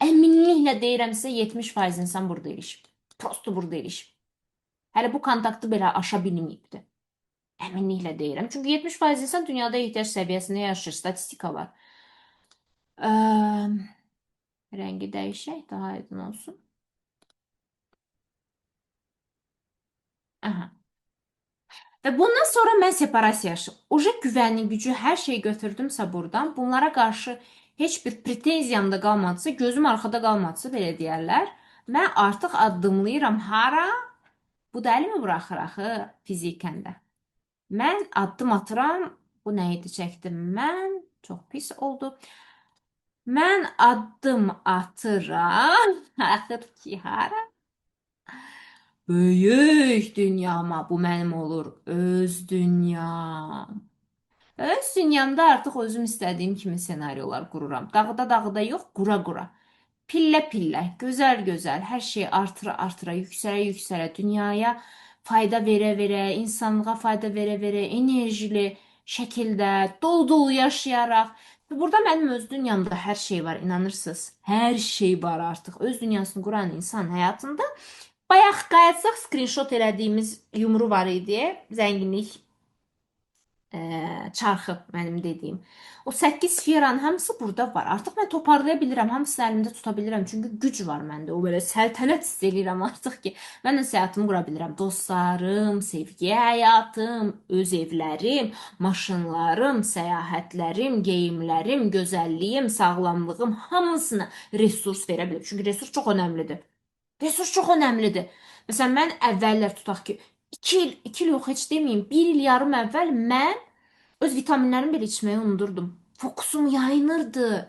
Əminliklə deyirəm sizə 70% insan burada ilişib. Prosto burada ilişib. Hələ bu kontaktı belə aşa bilməyibdi. Əminliklə deyirəm. Çünki 70% insan dünyada ehtiyac səviyyəsində yaşayır. Statistika var. Rəngi dəyişək, daha aydın olsun. Aha. Və bundan sonra mən separasiya yaşayım. Uca güvənli gücü hər şeyi götürdümsə buradan, bunlara qarşı heç bir pretenziyam da qalmadısa, gözüm arxada qalmadısa belə deyərlər. Mən artıq addımlayıram hara? Bu dəlimi buraxır axı fizikən də. Mən addım atıram. Bu nə idi çəkdim mən? Çox pis oldu. Mən addım atıram. Axır ki hara? Böyük dünyama, bu mənim olur. Öz dünyam. Öz dünyamda artıq özüm istədiyim kimi senaryolar qururam. Dağda yox, qura. Pillə, gözəl, hər şey artıra, yüksələ, dünyaya fayda verə, insanlığa fayda verə, enerjili şəkildə, dolu yaşayaraq. Burada mənim öz dünyamda hər şey var, inanırsınız? Hər şey var artıq. Öz dünyasını quran insan həyatında. Bayaq qayıtsaq screenshot elədiyimiz yumru var idi, zənginlik çarxı mənim dediyim. O 8 sferanın hamısı burada var. Artıq mən toparlaya bilirəm, hamısını əlimdə tuta bilirəm. Çünki güc var məndə. O belə səltənət hiss edirəm artıq ki, mən öz həyatımı qura bilirəm. Dostlarım, sevgi həyatım, öz evlərim, maşınlarım, səyahətlərim, geyimlərim, gözəlliyim, sağlamlığım hamısına resurs verə bilirəm. Çünki resurs çox önəmlidir. Resurs çox önəmlidir. Məsələn, mən əvvəllər tutaq ki, 2 il yox, heç deməyim, 1 il yarım əvvəl mən öz vitaminlərimi belə içməyi unudurdum. Fokusum yayınırdı.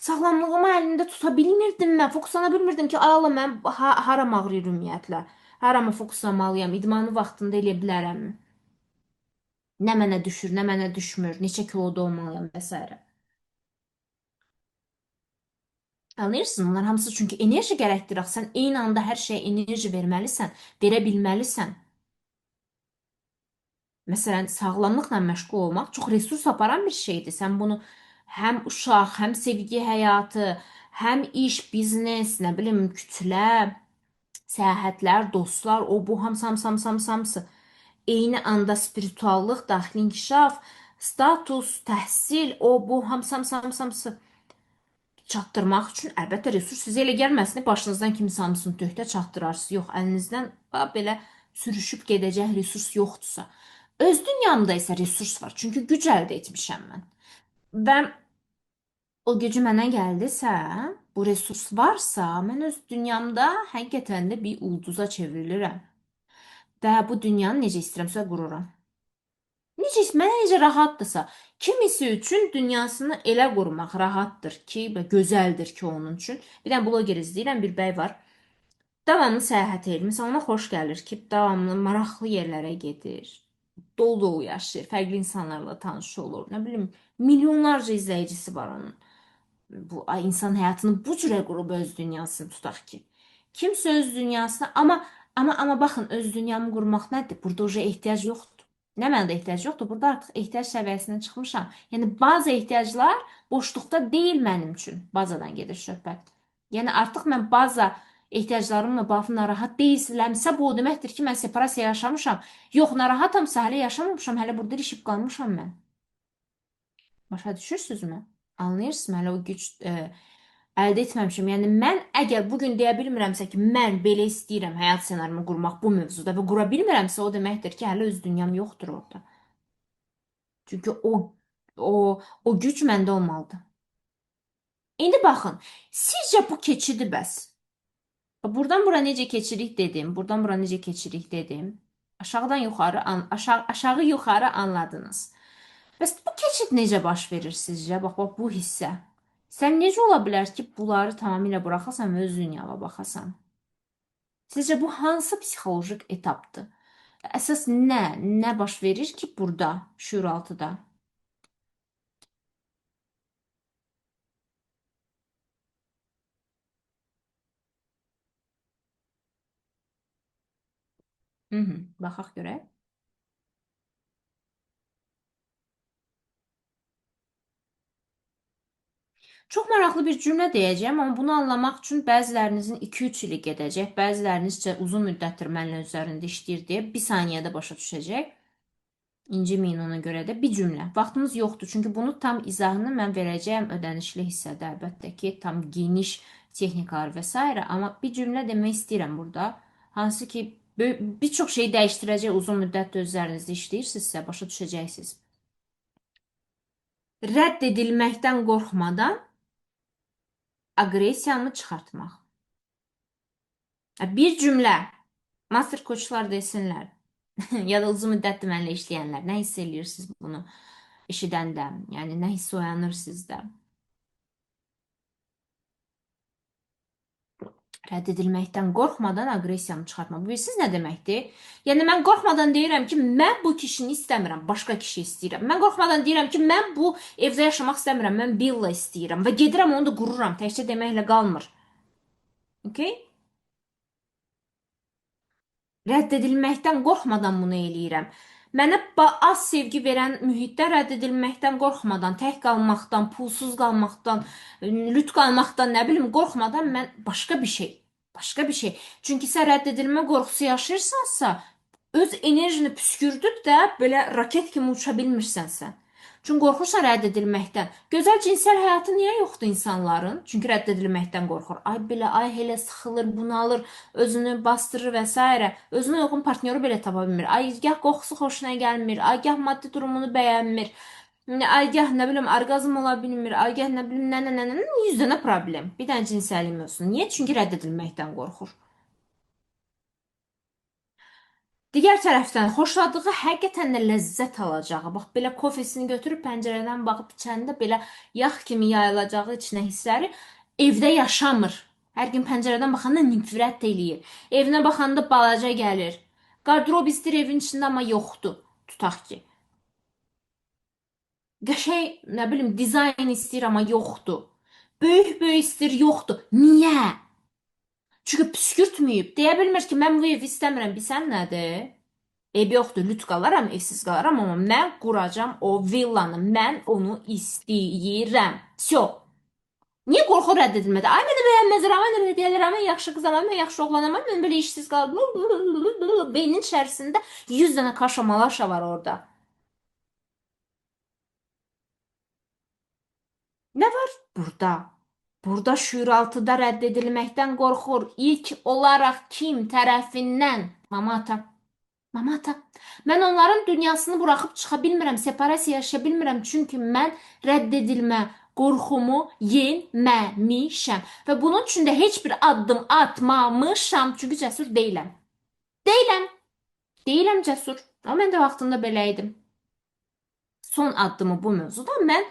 Sağlamlığımı əlimdə tuta bilmirdim mən. Fokuslana bilmirdim ki, ay Allah mən haram ağrıyır ümumiyyətlə. Harama fokuslamalıyam, idmanı vaxtında eləyə bilərəmmi? Nə mənə düşür, nə mənə düşmür, neçə kiloda olmalıyam və s. Anlayırsın? Bunlar hamısı çünki enerji gərəkdirir. Axı sən eyni anda hər şeyə enerji verməlisən, verə bilməlisən. Məsələn, sağlamlıqla məşğul olmaq çox resurs aparan bir şeydir. Sən bunu həm uşaq, həm sevgi həyatı, həm iş, biznes, nə bilim, kütlə, səyahətlər, dostlar, o bu hamısı, hamısı, hamısı, hamısı, hamısı. Eyni anda spirituallıq, daxili inkişaf, status, təhsil, o bu hamısı, hamısı, hamısı, hamısı çatdırmaq üçün əlbəttə resurs sizə elə gəlməsin, başınızdan kimsə hamısını töhdə çatdırarsınız. Yox, əlinizdən belə sürüşüb gedəcək resurs yoxdursa. Öz dünyamda isə resurs var. Çünki güc əldə etmişəm mən. Və o gücü mənə gəldisə, bu resurs varsa, mən öz dünyamda həqiqətən də bir ulduza çevrilirəm. Və bu dünyanı necə istəyirəmsə qururam. Mənə necə rahatdırsa, kimisi üçün dünyasını elə qurmaq rahatdır ki, və gözəldir ki, onun üçün. Bir dənə bloger izləyirəm, bir bəy var. Davamlı səyahət edir. Məsələn, ona xoş gəlir ki, davamlı maraqlı yerlərə gedir. Dolu-dolu yaşayır, fərqli insanlarla tanış olur. Nə bilim, milyonlarca izləyicisi var onun. Bu insan həyatını bu cürə qurub öz dünyasını tutaq ki. Kimsə öz dünyasını, amma baxın, öz dünyamı qurmaq nədir? Burada уже ehtiyac yoxdur. Nə mənada ehtiyac yoxdur? Burada artıq ehtiyac səviyyəsindən çıxmışam. Yəni bazı ehtiyaclar boşluqda deyil mənim üçün. Bazadan gedir söhbət. Yəni artıq mən baza ehtiyaclarımla bağlı narahat deyilsizləmsə, bu o deməkdir ki, mən separasiya yaşamışam. Yox, narahatamsa hələ yaşamamışam, hələ burada ilişib qalmışam mən. Başa düşürsünüzmü? Anlayırsınız, hələ o güc əldə etməmişəm. Yəni mən əgər bu gün deyə bilmirəmsə ki, mən belə istəyirəm həyat ssenarimi qurmaq bu mövzuda və qura bilmirəmsə, o deməkdir ki, hələ öz dünyam yoxdur orada. Çünki o güc məndə olmalıdır. İndi baxın, sizcə bu keçidi bəs? Buradan bura necə keçirik dedim, buradan bura necə keçirik dedim. Aşağıdan yuxarı, aşağı yuxarı anladınız. Bəs bu keçid necə baş verir sizcə? Bax, bu hissə. Sən necə ola bilər ki, bunları tamamilə buraxasan və öz dünyana baxasan? Sizcə bu hansı psixolojik etapdır? Əsas nə baş verir ki, burada, şuuraltıda? Baxaq görək. Çox maraqlı bir cümlə deyəcəyəm, amma bunu anlamaq üçün bəzilərinizin 2-3 ili gedəcək, bəziləriniz uzun müddətdir mənlə üzərində işləyir deyə bir saniyədə başa düşəcək. İnciməyin ona görə də bir cümlə. Vaxtımız yoxdur, çünki bunu tam izahını mən verəcəyəm ödənişli hissədə, əlbəttə ki, tam geniş texnikalar və s. Amma bir cümlə demək istəyirəm burada. Hansı ki, bir çox şeyi dəyişdirəcək uzun müddətdə özlərinizdə işləyirsinizsə, başa düşəcəksiniz. Rədd edilməkdən qorxmadan aqressiyamı çıxartmaq. Bir cümlə. Master koçlar desinlər. Ya da uzun müddətdir mənimlə işləyənlər. Nə hiss edirsiniz bunu eşidəndə? Yəni, nə hiss oyanır sizdə? Rədd edilməkdən qorxmadan aqressiyamı çıxartmaq. Bu bilirsiniz nə deməkdir? Yəni, mən qorxmadan deyirəm ki, mən bu kişini istəmirəm, başqa kişi istəyirəm. Mən qorxmadan deyirəm ki, mən bu evdə yaşamaq istəmirəm, mən villa istəyirəm və gedirəm onu da qururam, təkcə deməklə qalmır. Okay? Rədd edilməkdən qorxmadan bunu eləyirəm. Mənə az sevgi verən mühitdə rədd edilməkdən qorxmadan, tək qalmaqdan, pulsuz qalmaqdan, lüt qalmaqdan, nə bilim, qorxmadan mən başqa bir şey. Çünki sən rədd edilmə qorxusu yaşayırsansa, öz enerjini püskürdüb də belə raket kimi uça bilmirsən sən. Çünki qorxursan rədd edilməkdən. Gözəl cinsel həyatı niyə yoxdur insanların? Çünki rədd edilməkdən qorxur. Ay belə, ay elə sıxılır, bunalır, özünü bastırır və s. Özünə uyğun partnyoru belə tapa bilmir. Ay gah qoxusu xoşuna gəlmir, ay gah maddi durumunu bəyənmir. Ay gah nə bilim orqazm ola bilmir, ay gah nə bilim nə 100 dənə problem. Bir dənə cinsəllik mövzusu. Niyə? Çünki rədd edilməkdən qorxur. Digər tərəfdən xoşladığı həqiqətən də ləzzət alacağı, bax belə kofesini götürüb pəncərədən baxıb içəndə belə yağ kimi yayılacağı içinə hissləri evdə yaşamır. Hər gün pəncərədən baxanda nifrət eləyir. Evinə baxanda balaca gəlir. Qardırob istir evin içində amma yoxdur. Tutaq ki. Qəşəng, nə bilim, dizayn istəyir amma yoxdur. Böyük-böyük istəyir, yoxdur. Niyə? Çünki püskürtməyib. Deyə bilmir ki, mən bu evi istəmirəm. Bilsən nədir? Ev yoxdur, lüt qalaram, evsiz qalaram, amma mən quracam o villanı. Mən onu istəyirəm. Всё. Niyə qorxu rədd edilmədi? Ay, mənə bəyənməzəm, mən belə deyirəm, mən yaxşı qızam, mən yaxşı oğlanam, mən belə işsiz qaldım. Beynin içərisində 100 dənə kaşa malaşa var orada. Nə var burada? Burada şüuraltıda rədd edilməkdən qorxur. İlk olaraq kim tərəfindən? Mama ata. Mama ata. Mən onların dünyasını buraxıb çıxa bilmirəm, separasiya yaşaya bilmirəm. Çünki mən rədd edilmə qorxumu yenməmişəm. Və bunun üçün də heç bir addım atmamışam. Çünki cəsur deyiləm. Deyiləm. Deyiləm cəsur. Amma mən də vaxtında belə idim. Son addımı bu mövzuda mən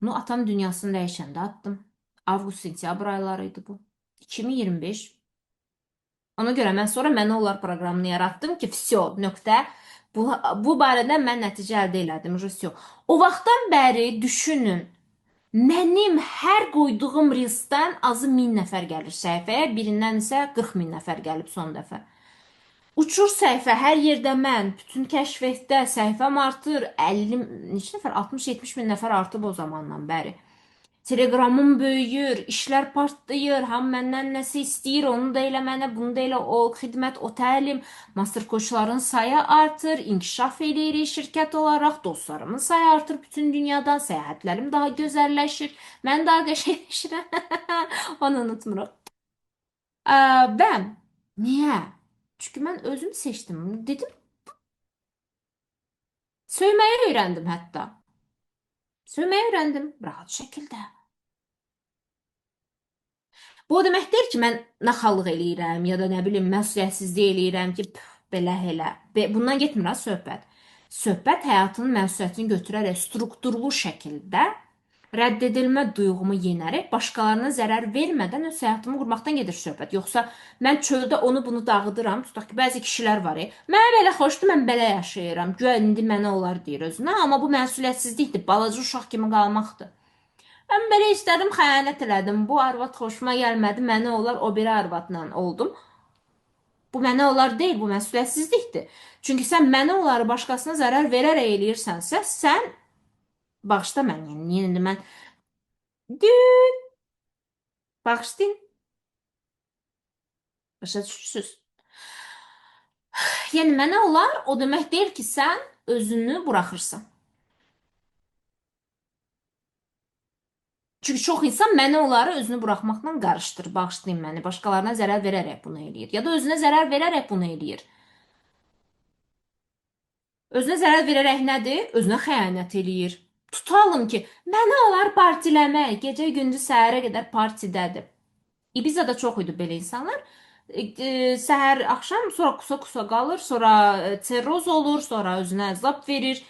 bunu atam dünyasını dəyişəndə atdım. Avqust-sentyabr ayları idi bu. 2025. Ona görə mən sonra Mənə Olar proqramını yaratdım ki, всё, nöqtə. Bu barədə mən nəticə əldə elədim. Всё. O vaxtdan bəri düşünün. Mənim hər qoyduğum reelsdən azı 1000 nəfər gəlir səhifəyə, birindən isə 40 min nəfər gəlib son dəfə. Uçur səhifə, hər yerdə mən, bütün kəşfətdə səhifəm artır, 50, neçə nəfər, 60-70 min nəfər artıb o zamandan bəri. Telegramım böyüyür, işlər partlayır, hamı məndən nəsə istəyir, onu da elə mənə, bunu da elə o xidmət, o təlim, master koçların sayı artır, inkişaf eləyirik şirkət olaraq, dostlarımın sayı artır bütün dünyadan, səyahətlərim daha gözəlləşir, mən daha qəşəngləşirəm, onu unutmuruq. Ben, niyə? Çünki mən özüm seçdim, dedim, söyməyi öyrəndim hətta. Söyməyi öyrəndim, rahat şəkildə. Bu o demək deyil ki, mən naxallıq eləyirəm ya da nə bilim məsuliyyətsizlik eləyirəm ki, belə elə. Bundan getmir ha söhbət. Söhbət həyatının məsuliyyətini götürərək strukturlu şəkildə rədd edilmə duyğumu yenərək başqalarına zərər vermədən öz həyatımı qurmaqdan gedir söhbət. Yoxsa mən çöldə onu bunu dağıdıram. Tutaq ki, bəzi kişilər var. Mənə belə xoşdur, mən belə yaşayıram. Güya indi mənə olar deyir özünə, amma bu məsuliyyətsizlikdir. Balaca uşaq kimi qalmaqdır. Mən belə istədim, xəyanət elədim. Bu arvad xoşuma gəlmədi, mənə olar, o biri arvadla oldum. Bu mənə olar deyil, bu məsuliyyətsizlikdir. Çünki sən mənə oları başqasına zərər verərək eləyirsənsə, sən bağışla mən, yəni indi mən düt bağışlayın. Başa düşürsüz? Yəni mənə olar o demək deyil ki, sən özünü buraxırsan. Çünki çox insan mənə onları özünü buraxmaqla qarışdırır. Bağışlayın məni, başqalarına zərər verərək bunu eləyir. Ya da özünə zərər verərək bunu eləyir. Özünə zərər verərək nədir? Özünə xəyanət eləyir. Tutalım ki, mənə olar partiləmək, gecə gündüz səhərə qədər partidədir. Ibizada çox idi belə insanlar. Səhər, axşam, sonra kusa-kusa qalır, sonra terroz olur, sonra özünə əzab verir.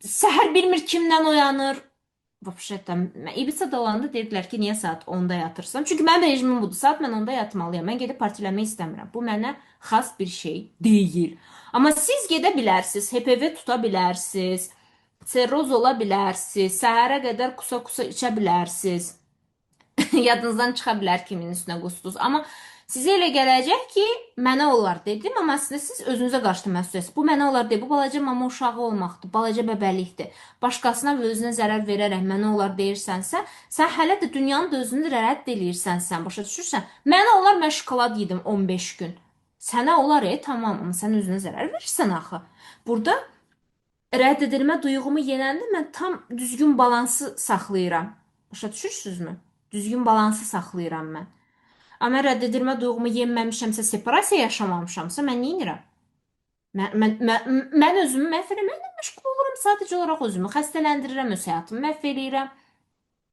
Səhər bilmir kimdən oyanır. Vəbşətdə, Ibizada olanda dedilər ki, niyə saat 10-da yatırsan? Çünki mənim rejimim budur. Saat mən 10-da yatmalıyam. Mən gedib partiləmək istəmirəm. Bu mənə xas bir şey deyil. Amma siz gedə bilərsiniz, HPV tuta bilərsiniz, serroz ola bilərsiniz, səhərə qədər kusa-kusa içə bilərsiniz. Yadınızdan çıxa bilər kimin üstünə qusdunuz. Amma sizə elə gələcək ki, mənə olar dedim, amma əslində siz özünüzə qarşı məsuliyyətsiz. Bu mənə olar deyil, bu balaca mama uşağı olmaqdır, balaca bəbəlikdir. Başqasına və özünə zərər verərək mənə olar deyirsənsə, sən hələ də dünyanın da özünü rədd eləyirsənsən, başa düşürsən? Mənə olar, mən şokolad yedim 15 gün. Sənə olar, tamam, amma sən özünə zərər verirsən axı. Burada rədd edilmə duyğumu yenəndə mən tam düzgün balansı saxlayıram. Başa düşürsünüzmü? Düzgün balansı saxlayıram mən. Amma rədd edilmə duyğumu yenməmişəmsə, separasiya yaşamamışamsa, mən nə edirəm? Mən özümü məhv eləməklə məşğul oluram. Sadəcə olaraq özümü xəstələndirirəm, öz həyatımı məhv eləyirəm.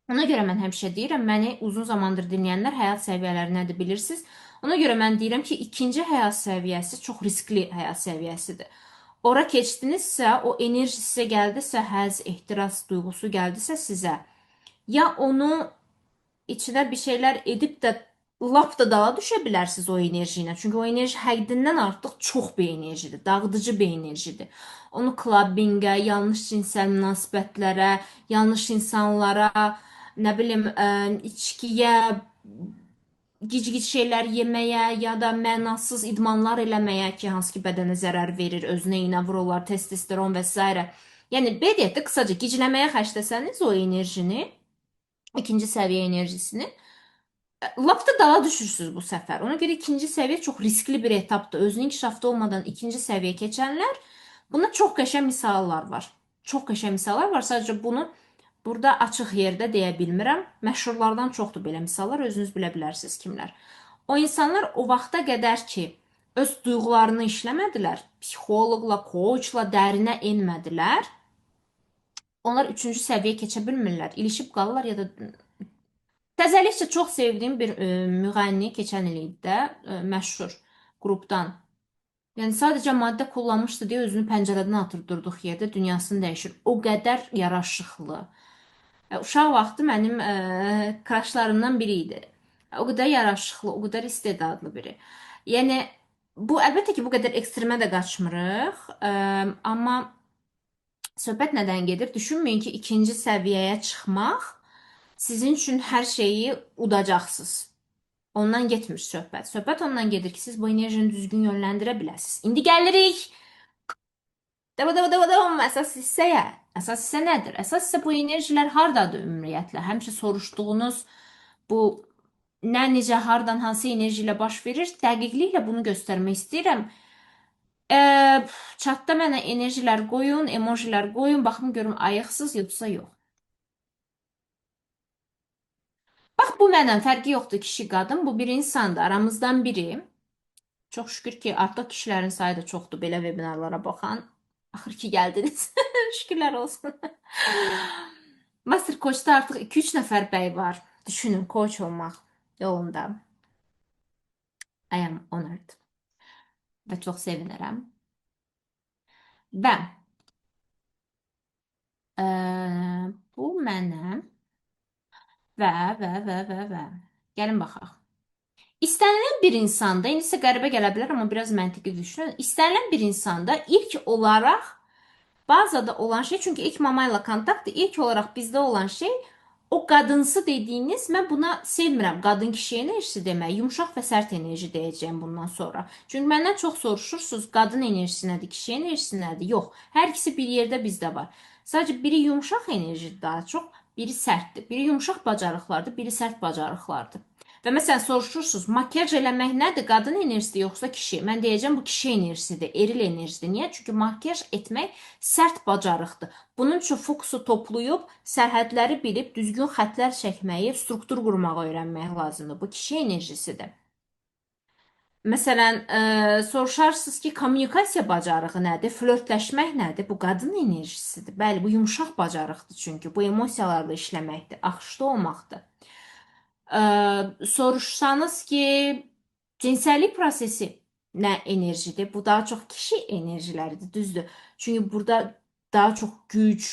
Ona görə mən həmişə deyirəm, məni uzun zamandır dinləyənlər həyat səviyyələri nədir bilirsiniz? Ona görə mən deyirəm ki, ikinci həyat səviyyəsi çox riskli həyat səviyyəsidir. Ora keçdinizsə, o enerji sizə gəldisə, həzz, ehtiras duyğusu gəldisə sizə, ya onu içinə bir şeylər edib də lap da dala düşə bilərsiniz o enerji ilə. Çünki o enerji həddindən artıq çox bir enerjidir, dağıdıcı bir enerjidir. Onu klabbinqə, yanlış cinsel münasibətlərə, yanlış insanlara, nə bilim, içkiyə, gic-gic şeylər yeməyə ya da mənasız idmanlar eləməyə ki, hansı ki bədənə zərər verir, özünə iynə vururlar, testosteron və s. Yəni belə qısaca gicləməyə xərcləsəniz o enerjini, ikinci səviyyə enerjisini, lap da dala düşürsünüz bu səfər. Ona görə ikinci səviyyə çox riskli bir etapdır. Özünün inkişafda olmadan ikinci səviyyəyə keçənlər, buna çox qəşəng misallar var. Çox qəşəng misallar var. Sadəcə bunu burada açıq yerdə deyə bilmirəm. Məşhurlardan çoxdur belə misallar. Özünüz bilə bilərsiniz kimlər. O insanlar o vaxta qədər ki, öz duyğularını işləmədilər, psixoloqla, koçla dərinə enmədilər, onlar üçüncü səviyyəyə keçə bilmirlər. İlişib qalırlar ya da təzəlikcə çox sevdiyim bir müğənni keçən il idi də, məşhur qrupdan. Yəni sadəcə maddə kullanmışdı deyə özünü pəncərədən atıb durduq yerdə dünyasını dəyişir. O qədər yaraşıqlı. Uşaq vaxtı mənim kraşlarımdan biri idi. O qədər yaraşıqlı, o qədər istedadlı biri. Yəni bu əlbəttə ki, bu qədər ekstremə də qaçmırıq, amma söhbət nədən gedir? Düşünməyin ki, ikinci səviyyəyə çıxmaq sizin üçün hər şeyi udacaqsınız. Ondan getmir söhbət. Söhbət ondan gedir ki, siz bu enerjini düzgün yönləndirə biləsiniz. İndi gəlirik. Davam. Əsas hissəyə. Əsas hissə nədir? Əsas hissə bu enerjilər hardadır ümumiyyətlə? Həmişə soruşduğunuz bu nə, necə, hardan, hansı enerji ilə baş verir? Dəqiqliklə bunu göstərmək istəyirəm. Chatda mənə enerjilər qoyun, emojilər qoyun. Baxım görüm ayıqsız yoxsa yox. Bax, bu məndən fərqi yoxdur kişi, qadın. Bu bir insandır, aramızdan biri. Çox şükür ki, artıq kişilərin sayı da çoxdur belə webinarlara baxan. Axır ki, gəldiniz. Şükürlər olsun. Master Coach'da artıq 2-3 nəfər bəy var. Düşünün, coach olmaq yolunda. I am honored. Və çox sevinirəm. Və bu mənə və. Gəlin baxaq. İstənilən bir insanda, indi sizə qəribə gələ bilər, amma biraz məntiqi düşünün. İstənilən bir insanda ilk olaraq bazada olan şey, çünki ilk mama ilə kontaktdır, ilk olaraq bizdə olan şey o qadınsı dediyiniz, mən buna sevmirəm, qadın kişi enerjisi demək, yumşaq və sərt enerji deyəcəyim bundan sonra. Çünki məndən çox soruşursunuz, qadın enerjisi nədir, kişi enerjisi nədir? Yox, hər ikisi bir yerdə bizdə var. Sadəcə biri yumşaq enerjidir daha çox, biri sərtdir. Biri yumşaq bacarıqlardır, biri sərt bacarıqlardır. Və məsələn soruşursunuz, makyaj eləmək nədir? Qadın enerjisidir yoxsa kişi? Mən deyəcəm bu kişi enerjisidir, eril enerjidir. Niyə? Çünki makyaj etmək sərt bacarıqdır. Bunun üçün fokusu toplayıb, sərhədləri bilib, düzgün xətlər çəkməyi, struktur qurmağı öyrənmək lazımdır. Bu kişi enerjisidir. Məsələn, soruşarsınız ki, kommunikasiya bacarığı nədir? Flörtləşmək nədir? Bu qadın enerjisidir. Bəli, bu yumşaq bacarıqdır çünki. Bu emosiyalarla işləməkdir, axışda olmaqdır. Soruşsanız ki, cinsəllik prosesi nə enerjidir? Bu daha çox kişi enerjiləridir, düzdür. Çünki burada daha çox güc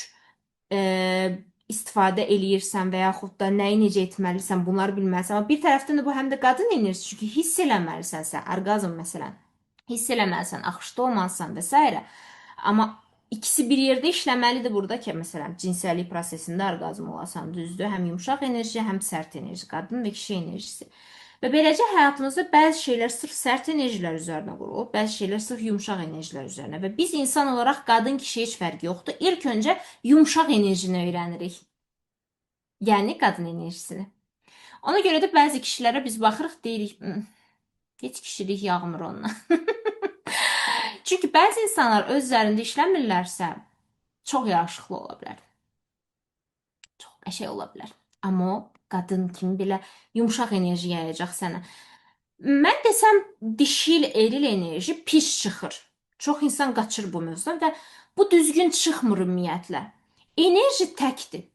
istifadə eləyirsən və yaxud da nəyi necə etməlisən, bunları bilməlisən. Amma bir tərəfdən də bu həm də qadın enerjisi, çünki hiss eləməlisən sən, orqazm məsələn. Hiss eləməlisən, axışda olmalısan və s. Amma İkisi bir yerdə işləməlidir burada ki, məsələn, cinsəllik prosesində orqazm olasan, düzdür? Həm yumşaq enerji, həm sərt enerji, qadın və kişi enerjisi. Və beləcə həyatımızda bəzi şeylər sırf sərt enerjilər üzərinə qurulub, bəzi şeylər sırf yumşaq enerjilər üzərinə və biz insan olaraq qadın-kişi heç fərqi yoxdur. İlk öncə yumşaq enerjini öyrənirik. Yəni qadın enerjisini. Ona görə də bəzi kişilərə biz baxırıq, deyirik, heç kişilik yağmır ondan. Çünki bəzi insanlar öz üzərində işləmirlərsə, çox yaraşıqlı ola bilər. Çox qəşəng ola bilər. Amma o qadın kimi belə yumşaq enerji yayacaq sənə. Mən desəm dişil, eril enerji pis çıxır. Çox insan qaçır bu mövzudan və bu düzgün çıxmır ümumiyyətlə. Enerji təkdir.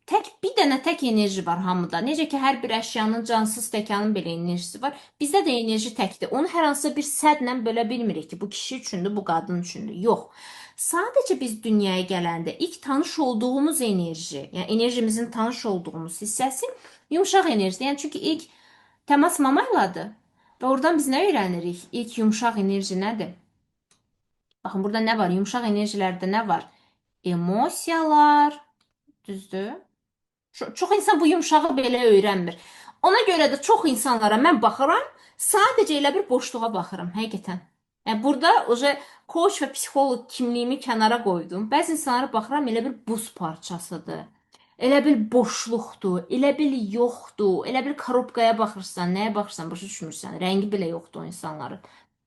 Bir dənə tək enerji var hamıda. Necə ki, hər bir əşyanın, cansız təkanın belə enerjisi var. Bizdə də enerji təkdir. Onu hər hansısa bir sədlə bölə bilmirik ki, bu kişi üçündür, bu qadın üçündür. Yox. Sadəcə biz dünyaya gələndə ilk tanış olduğumuz enerji, yəni enerjimizin tanış olduğumuz hissəsi yumşaq enerjidir. Yəni çünki ilk təmas mama ilədir. Və oradan biz nə öyrənirik? İlk yumşaq enerji nədir? Baxın, burada nə var? Yumşaq enerjilərdə nə var? Emosiyalar, düzdür? Çox insan bu yumşağı belə öyrənmir. Ona görə də çox insanlara mən baxıram, sadəcə elə bir boşluğa baxıram, həqiqətən. Yəni burada oje coach və psixoloq kimliyimi kənara qoydum. Bəzi insanlara baxıram, elə bir buz parçasıdır. Elə bil boşluqdur, elə bil yoxdur, elə bil korobkaya baxırsan, nəyə baxırsan, başa düşmürsən. Rəngi belə yoxdur o insanların.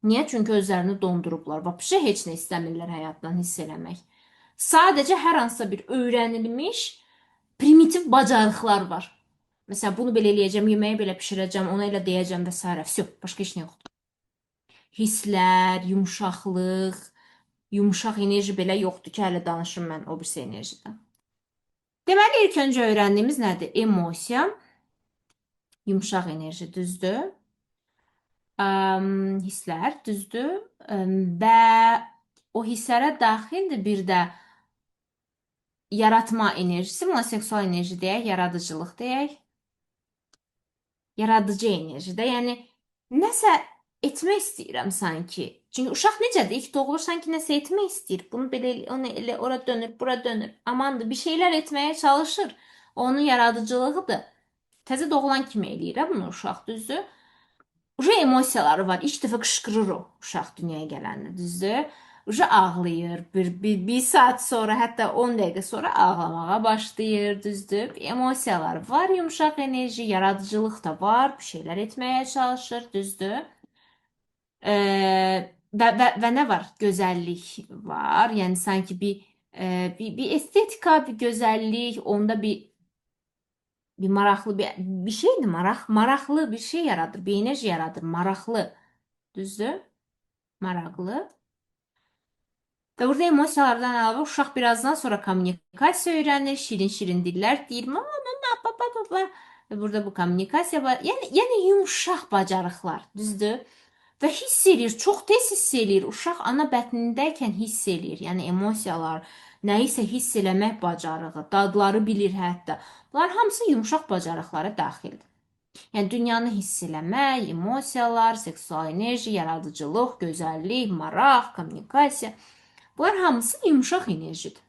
Niyə? Çünki özlərini dondurublar. Vəbşə heç nə istəmirlər həyatdan hiss eləmək. Sadəcə hər hansısa bir öyrənilmiş primitiv bacarıqlar var. Məsələn, bunu belə eləyəcəm, yeməyi belə bişirəcəm, ona elə deyəcəm və s. Всё, başqa heç nə yoxdur. Hisslər, yumşaqlıq, yumşaq enerji belə yoxdur ki, hələ danışım mən o birisi enerjidən. Deməli, ilk öncə öyrəndiyimiz nədir? Emosiya, yumşaq enerji, düzdür? Hisslər, düzdür? Və o hisslərə daxildir bir də yaratma enerjisi, buna seksual enerji deyək, yaradıcılıq deyək. Yaradıcı enerjidə, yəni nəsə etmək istəyirəm sanki. Çünki uşaq necədir? İlk doğulur sanki nəsə etmək istəyir. Bunu belə onu elə ora dönür, bura dönür. Amandır, bir şeylər etməyə çalışır. Onun yaradıcılığıdır. Təzə doğulan kimi eləyir bunu uşaq, düzdür? Uje emosiyaları var. İlk dəfə qışqırır o uşaq dünyaya gələndə, düzdür? Uje ağlayır. Bir saat sonra, hətta 10 dəqiqə sonra ağlamağa başlayır, düzdür? Emosiyalar var, yumşaq enerji, yaradıcılıq da var, bir şeylər etməyə çalışır, düzdür? Və nə var? Gözəllik var. Yəni sanki bir estetika, bir gözəllik, onda bir maraqlı bir şeydir, maraqlı bir şey yaradır, bir enerji yaradır, maraqlı. Düzdür? Maraqlı. Və burada emosiyalardan əlavə uşaq birazdan sonra kommunikasiya öyrənir, şirin-şirin dillər deyir. Mama, mama, papa, papa. Və burada bu kommunikasiya var. Yəni yumşaq bacarıqlar, düzdür? Və hiss eləyir, çox tez hiss eləyir. Uşaq ana bətnindəykən hiss eləyir. Yəni emosiyalar, nəyisə hiss eləmək bacarığı, dadları bilir hətta. Bunlar hamısı yumşaq bacarıqlara daxildir. Yəni dünyanı hiss eləmək, emosiyalar, seksual enerji, yaradıcılıq, gözəllik, maraq, kommunikasiya. Bunlar hamısı yumşaq enerjidir.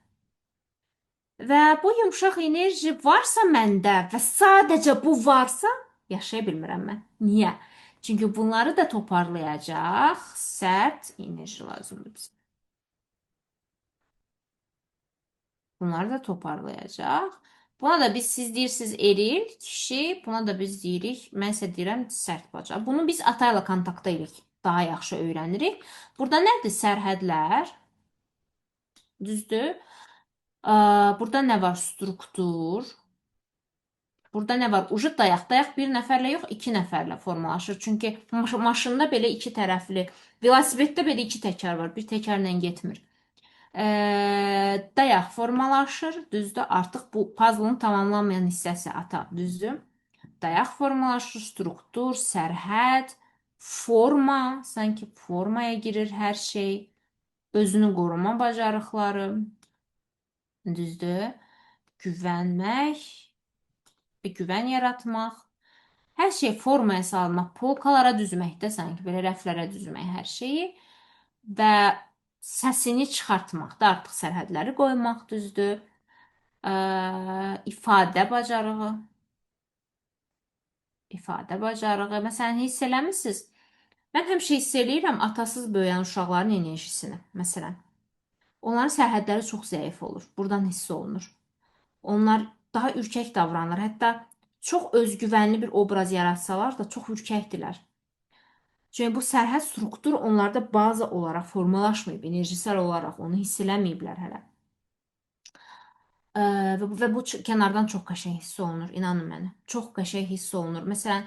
Və bu yumşaq enerji varsa məndə və sadəcə bu varsa, yaşaya bilmirəm mən. Niyə? Çünki bunları da toparlayacaq sərt enerji lazımdır bizə. Bunları da toparlayacaq. Buna da siz deyirsiniz eril kişi, buna da biz deyirik, mən isə deyirəm sərt bacar. Bunu biz ata ilə kontaktda edirik, daha yaxşı öyrənirik. Burada nədir? Sərhədlər. Düzdür? Burada nə var? Struktur. Burada nə var? Ucu dayaq. Dayaq bir nəfərlə yox, iki nəfərlə formalaşır. Çünki maşında belə iki tərəfli, velosipeddə belə iki təkər var. Bir təkərlə getmir. Dayaq formalaşır, düzdür? Artıq bu puzzlın tamamlanmayan hissəsi ata, düzdür? Dayaq formalaşır, struktur, sərhəd, forma, sanki formaya girir hər şey. Özünü qoruma bacarıqları, düzdür? Güvənmək, bir güvən yaratmaq. Hər şey formaya salmaq, polkalara düzməkdə sanki belə rəflərə düzmək hər şeyi və səsini çıxartmaq da artıq sərhədləri qoymaq, düzdür? İfadə bacarığı. İfadə bacarığı. Məsələn, hiss eləmisiniz? Mən həmişə hiss eləyirəm atasız böyüyən uşaqların enerjisini. Məsələn, onların sərhədləri çox zəif olur. Buradan hiss olunur. Onlar daha ürkək davranır. Hətta çox özgüvənli bir obraz yaratsalar da çox ürkəkdirlər. Çünki bu sərhəd struktur onlarda baza olaraq formalaşmayıb, enerjisel olaraq onu hiss eləməyiblər hələ. Və bu kənardan çox qəşəng hiss olunur, inanın mənə. Çox qəşəng hiss olunur. Məsələn,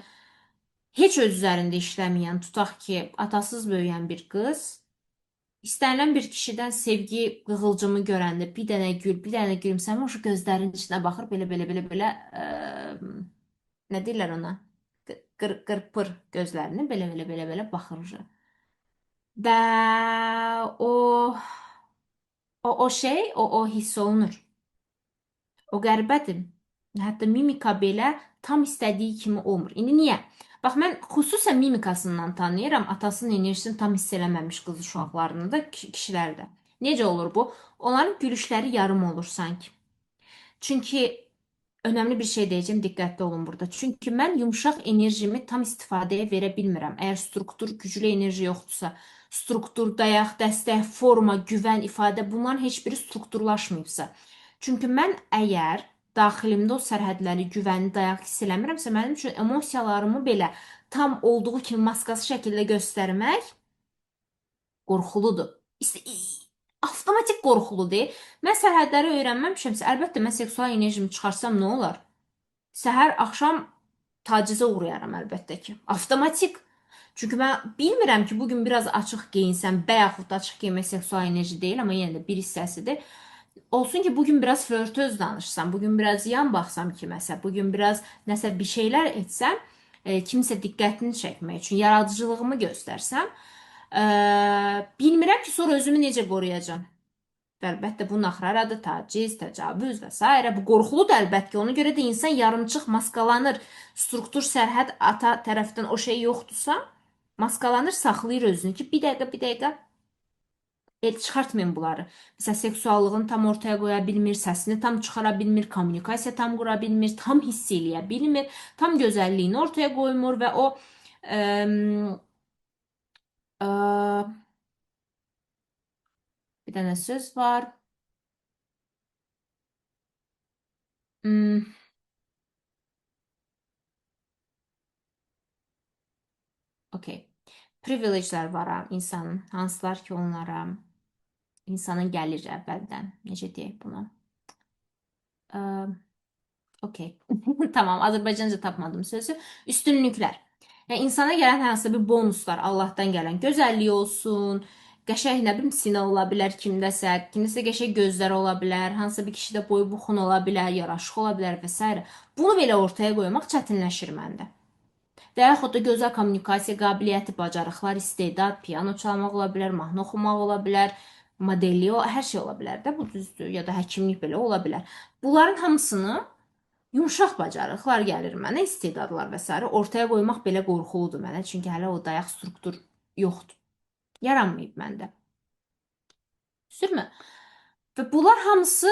heç öz üzərində işləməyən, tutaq ki, atasız böyüyən bir qız İstənilən bir kişidən sevgi qığılcımı görəndə bir dənə gül, bir dənə gülümsəmə, o gözlərinin içinə baxır, belə nə deyirlər ona? Qırpır gözlərini, belə baxır. Və o o hiss olunur. O qəribədir. Hətta mimika belə tam istədiyi kimi olmur. İndi niyə? Bax mən xüsusən mimikasından tanıyıram, atasının enerjisini tam hiss eləməmiş qız uşaqlarını da, kişiləri də. Necə olur bu? Onların gülüşləri yarım olur sanki. Çünki önəmli bir şey deyəcəm, diqqətli olun burada. Çünki mən yumşaq enerjimi tam istifadəyə verə bilmirəm. Əgər struktur güclü enerji yoxdursa, struktur, dayaq, dəstək, forma, güvən, ifadə bunların heç biri strukturlaşmayıbsa. Çünki mən əgər daxilimdə o sərhədləri, güvəni, dayaq hiss eləmirəmsə, mənim üçün emosiyalarımı belə tam olduğu kimi maskası şəkildə göstərmək qorxuludur. Avtomatik qorxuludur. Mən sərhədləri öyrənməmişəmsə, əlbəttə mən seksual enerjimi çıxarsam nə olar? Səhər, axşam tacizə uğrayaram əlbəttə ki. Avtomatik. Çünki mən bilmirəm ki, bugün biraz açıq geyinsəm, və yaxud da açıq geyinmək seksual enerji deyil, amma yenə də bir hissəsidir. Olsun ki, bugün biraz flörtöz danışsam, bugün biraz yan baxsam kiməsə, bugün biraz nəsə bir şeylər etsəm, kimsə diqqətini çəkmək üçün yaradıcılığımı göstərsəm, bilmirəm ki, sonra özümü necə qoruyacağam. Və əlbəttə bunun axırı taciz, təcavüz və s. Bu qorxuludur əlbəttə ki, ona görə də insan yarımçıq maskalanır. Struktur sərhəd ata tərəfdən o şey yoxdursa, maskalanır, saxlayır özünü ki, bir dəqiqə, bir dəqiqə çıxartmayın bunları. Məsələn, seksuallığını tam ortaya qoya bilmir, səsini tam çıxara bilmir, kommunikasiya tam qura bilmir, tam hiss eləyə bilmir, tam gözəlliyini ortaya qoymur və o ə, ə, bir dənə söz var. Hmm, okey. Privilegelər var ha, insanın. Hansılar ki, onlara insanın gəlir əvvəldən. Necə deyək bunu? Ə, okey. Tamam, Azərbaycanca tapmadım sözü. Üstünlüklər. Yəni insana gələn hansı bir bonuslar, Allahdan gələn gözəllik olsun, qəşəng nə bilim sinə ola bilər kimdəsə, kimdəsə qəşəng gözlər ola bilər, hansısa bir kişidə boyu buxun ola bilər, yaraşıqlı ola bilər və s. Bunu belə ortaya qoymaq çətinləşir məndə. Və yaxud da gözəl kommunikasiya qabiliyyəti, bacarıqlar, istedad, piano çalmaq ola bilər, mahnı oxumaq ola bilər, modellik, hər şey ola bilər də, bu düzdür, ya da həkimlik belə ola bilər. Bunların hamısını yumşaq bacarıqlar gəlir mənə, istedadlar və s. ortaya qoymaq belə qorxuludur mənə, çünki hələ o dayaq struktur yoxdur. Yaranmayıb məndə. Düzdürmü? Və bunlar hamısı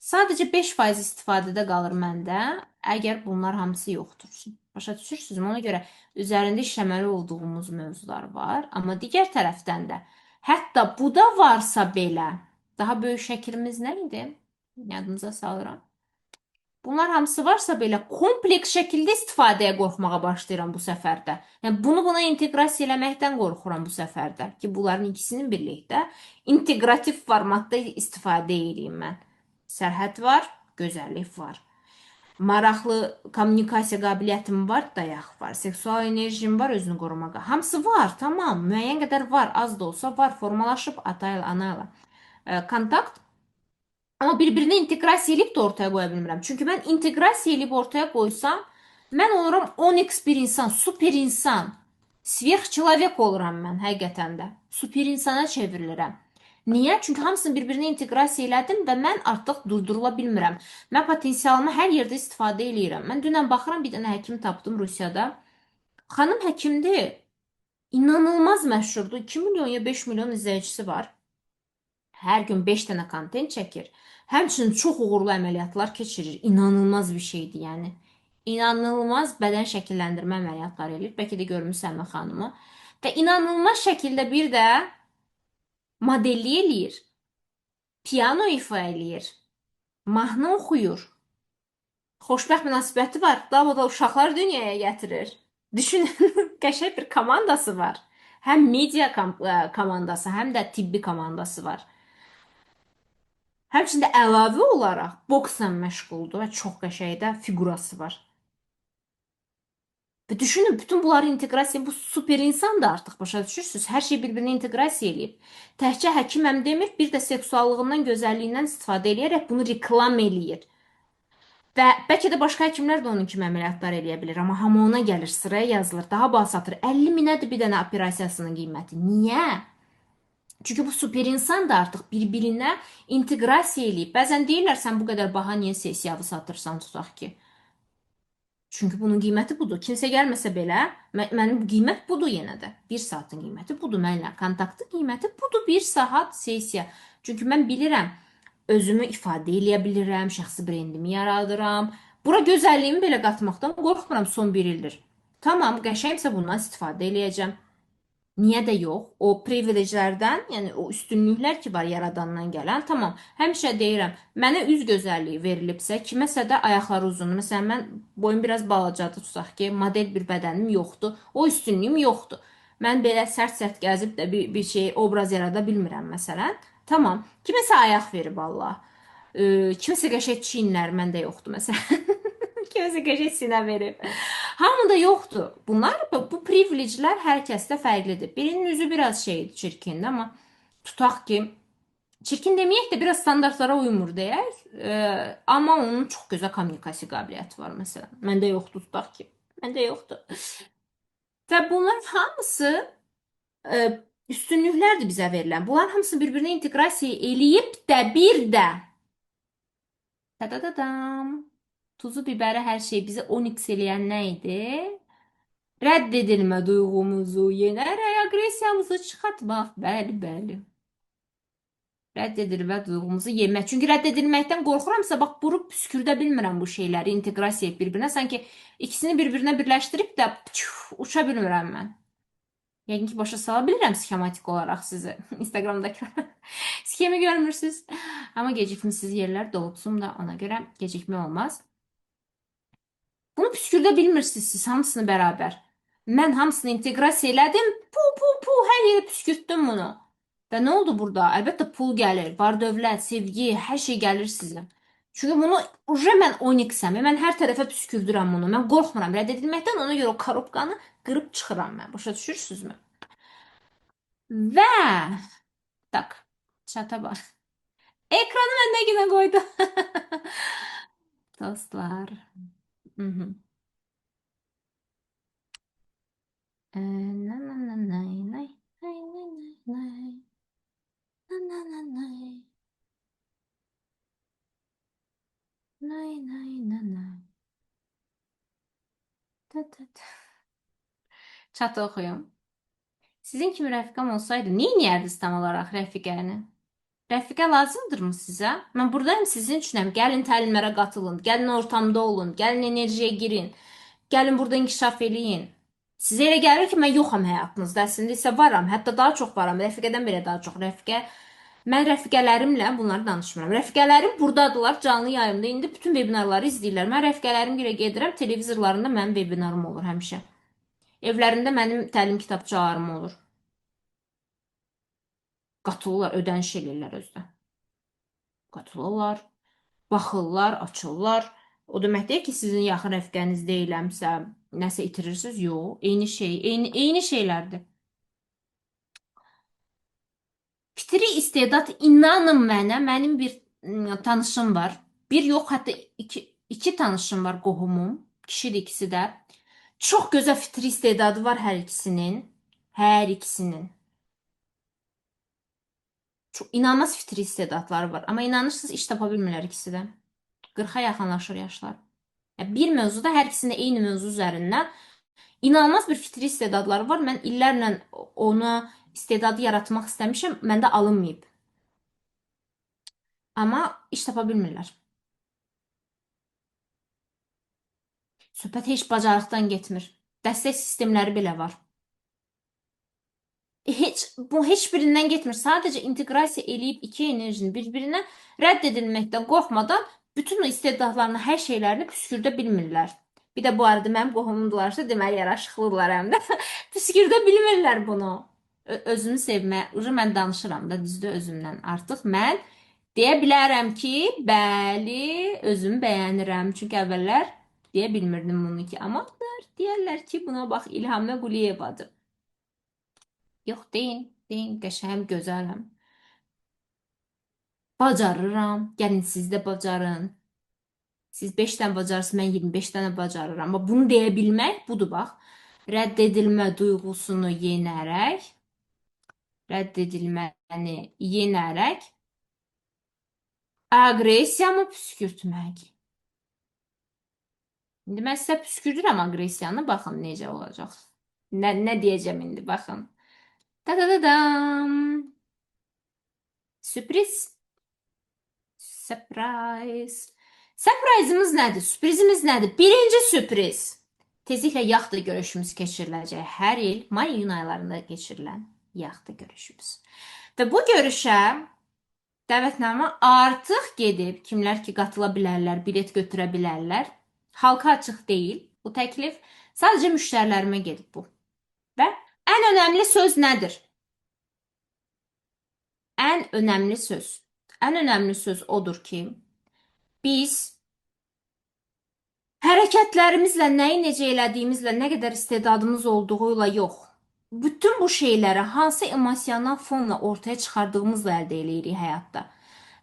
sadəcə 5% istifadədə qalır məndə, əgər bunlar hamısı yoxdursa. Başa düşürsünüzmü? Ona görə üzərində işləməli olduğumuz mövzular var, amma digər tərəfdən də hətta bu da varsa belə, daha böyük şəklimiz nə idi? Yadınıza salıram. Bunlar hamısı varsa belə kompleks şəkildə istifadəyə qorxmağa başlayıram bu səfərdə. Yəni bunu inteqrasiya eləməkdən qorxuram bu səfərdə ki, bunların ikisinin birlikdə inteqrativ formatda istifadə edeyim mən. Sərhəd var, gözəllik var. Maraqlı kommunikasiya qabiliyyətim var, dayaq var. Seksual enerjim var, özünü qorumağa. Hamısı var, tamam. Müəyyən qədər var, az da olsa var. Formalaşıb ata ilə, ana ilə. Kontakt. Amma bir-birini inteqrasiya edib də ortaya qoya bilmirəm. Çünki mən inteqrasiya edib ortaya qoysam, mən oluram 10x bir insan, super insan. Sverxçilovek oluram mən həqiqətən də. Super insana çevrilirəm. Niyə? Çünki hamısını bir-birinə inteqrasiya elədim və mən artıq durdurula bilmirəm. Mən potensialımı hər yerdə istifadə eləyirəm. Mən dünən baxıram, bir dənə həkim tapdım Rusiyada. Xanım həkimdir. İnanılmaz məşhurdur. 2 milyon ya 5 milyon izləyicisi var. Hər gün 5 dənə kontent çəkir. Həmçinin çox uğurlu əməliyyatlar keçirir. İnanılmaz bir şeydir, yəni. İnanılmaz bədən şəkilləndirmə əməliyyatları eləyir. Bəlkə də görmüsən xanımı. Və inanılmaz şəkildə bir də modellik eləyir. Piano ifa eləyir. Mahnı oxuyur. Xoşbəxt münasibəti var. Daha da uşaqlar dünyaya gətirir. Düşünün, qəşəng bir komandası var. Həm media komandası, həm də tibbi komandası var. Həmçində əlavə olaraq boksla məşğuldur və çox qəşəng də fiqurası var. Və düşünün, bütün bunları inteqrasiya, bu super insan da artıq başa düşürsüz. Hər şey bir-birinə inteqrasiya eləyib. Təkcə həkiməm demir, bir də seksuallığından, gözəlliyindən istifadə eləyərək bunu reklam eləyir. Və bəlkə də başqa həkimlər də onun kimi əməliyyatlar eləyə bilər, amma hamı ona gəlir, sıraya yazılır, daha bal satır. 50 minədir bir dənə operasiyasının qiyməti. Niyə? Çünki bu super insan da artıq bir-birinə inteqrasiya eləyib. Bəzən deyirlər, sən bu qədər baha niyə sessiyavi satırsan, tutaq ki. Çünki bunun qiyməti budur. Kimsə gəlməsə belə, mənim qiymət budur yenə də. 1 saatın qiyməti budur mənlə. Kontaktın qiyməti budur. 1 saat sessiya. Çünki mən bilirəm, özümü ifadə eləyə bilirəm, şəxsi brendimi yaradıram. Bura gözəlliyimi belə qatmaqdan qorxmuram son 1 ildir. Tamam, qəşəngsə bundan istifadə eləyəcəm. Niyə də yox? O privileclərdən, yəni o üstünlüklər ki var yaradandan gələn, tamam. Həmişə deyirəm, mənə üz gözəlliyi verilibsə, kiməsə də ayaqları uzun. Məsələn, mən boyum biraz balacadır, tutaq ki, model bir bədənim yoxdur. O üstünlüyüm yoxdur. Mən belə sərt-sərt gəzib də bir şey obraz yarada bilmirəm məsələn. Tamam. Kiməsə ayaq verib Allah. Kiməsə qəşəng çiyinlər məndə yoxdur məsələn. Kiməsə qəşəng sinə verib. Hamıda yoxdur. Bunlar bu privileglər hər kəsdə fərqlidir. Birinin üzü biraz şeydir, çirkindir, amma tutaq ki, çirkin deməyək də biraz standartlara uymur deyək. Amma onun çox gözəl kommunikasiya qabiliyyəti var məsələn. Məndə yoxdur, tutaq ki. Məndə yoxdur. Və bunlar hamısı üstünlüklərdir bizə verilən. Bunlar hamısı bir-birinə inteqrasiya eləyib də bir də tadadadam. Tuzu, biberi, hər şey bizi 12 eləyən nə idi? Rədd edilmə duyğumuzu yenərək aqressiyamızı çıxartmaq. Bəli, bəli. Rədd edilmə duyğumuzu yemək. Çünki rədd edilməkdən qorxuramsa, bax, vurub püskürdə bilmirəm bu şeyləri, inteqrasiya edib bir-birinə. Sanki ikisini bir-birinə birləşdirib də uça bilmirəm mən. Yəqin ki, başa sala bilirəm sxematik olaraq sizi. Instagramdakı sxemi görmürsünüz. Amma gecikməsiz yerlər doğulsun da ona görə gecikmə olmaz. Bunu püskürdə bilmirsiniz siz hamısını bərabər. Mən hamısını inteqrasiya elədim. Pu, hər yerə püskürtdüm bunu. Və nə oldu burada? Əlbəttə pul gəlir, var dövlət, sevgi, hər şey gəlir sizə. Çünki bunu mən Onyx-əm. Mən hər tərəfə püskürdürəm bunu. Mən qorxmuram rədd edilməkdən, ona görə o korobkanı qırıb çıxıram mən. Başa düşürsünüzmü? Və tak, çata bax. Ekranı mən nə günə qoydum? Dostlar. Mhm. Nay, nay, nay, nay, nay, nay, nay, nay. Nay, nay, nay, nay. Nay, nay, nay, nay. Ta, ta, ta. Çatı oxuyum. Sizin kimi rəfiqəm olsaydı, nə edərdiniz tam olaraq rəfiqəni? Rəfiqə lazımdırmı sizə? Mən buradayım sizin üçünəm. Gəlin təlimlərə qatılın, gəlin ortamda olun, gəlin enerjiyə girin, gəlin burada inkişaf eləyin. Sizə elə gəlir ki, mən yoxam həyatınızda. Əslində isə varam, hətta daha çox varam. Rəfiqədən belə daha çox rəfiqə. Mən rəfiqələrimlə bunları danışmıram. Rəfiqələrim buradadılar, canlı yayımda. İndi bütün vebinarları izləyirlər. Mən rəfiqələrim ilə gedirəm, televizorlarında mənim vebinarım olur həmişə. Evlərində mənim təlim kitabçalarım olur. Qatılırlar, ödəniş eləyirlər özdə. Qatılırlar, baxırlar, açırlar. O demək deyil ki, sizin yaxın rəfiqəniz deyiləmsə, nəsə itirirsiniz. Yox, eyni şey, eyni şeylərdir. Fitri istedad, inanın mənə, mənim bir tanışım var. Bir yox, hətta iki tanışım var, qohumum. Kişidir ikisi də. Çox gözəl fitri istedadı var hər ikisinin. Hər ikisinin. Çox inanılmaz fitri istedadları var. Amma inanırsınız, iş tapa bilmirlər ikisi də. 40-a yaxınlaşır yaşlar. Bir mövzuda hər ikisində eyni mövzu üzərindən inanılmaz bir fitri istedadları var. Mən illərlə ona istedadı yaratmaq istəmişəm, məndə alınmayıb. Amma iş tapa bilmirlər. Söhbət heç bacarıqdan getmir. Dəstək sistemləri belə var. Bu heç birindən getmir. Sadəcə inteqrasiya eləyib iki enerjini bir-birinə rədd edilməkdən qorxmadan bütün istedadlarını, hər şeylərini püskürdə bilmirlər. Bir də bu arada mənim qohumumdularsa, deməli yaraşıqlıdırlar həm də. Püskürdə bilmirlər bunu. Özümü sevmə, mən danışıram da düzdür özümdən. Artıq mən deyə bilərəm ki, bəli, özümü bəyənirəm. Çünki əvvəllər deyə bilmirdim bunu ki, amma Deyərlər ki, buna bax İlham Quliyevadır. Yox, deyin, deyin, qəşəngəm, gözələm. Bacarıram. Gəlin siz də bacarın. Siz 5 dənə bacararsınız, mən 25 dənə bacarıram. Amma bunu deyə bilmək budur bax. Rədd edilmə duyğusunu yenərək aqressiyamı püskürtmək. İndi mən sizə püskürdürəm aqressiyanı, baxın necə olacaq. Nə deyəcəm indi, baxın. Da-da-da-dam. Sürpriz. Surprise. Surprise'ımız nədir? Sürprizimiz nədir? Birinci sürpriz. Tezliklə yaxta görüşümüz keçiriləcək. Hər il may-iyun aylarında keçirilən yaxta görüşümüz. Və bu görüşə dəvətnamə artıq gedib, kimlər ki qatıla bilərlər, bilet götürə bilərlər. Halka açıq deyil bu təklif. Sadəcə müştərilərimə gedib bu. Və ən önəmli söz nədir? Ən önəmli söz. Ən önəmli söz odur ki, biz hərəkətlərimizlə, nəyi necə elədiyimizlə, nə qədər istedadımız olduğuyla yox, bütün bu şeyləri hansı emosional fonla ortaya çıxardığımızla əldə eləyirik həyatda.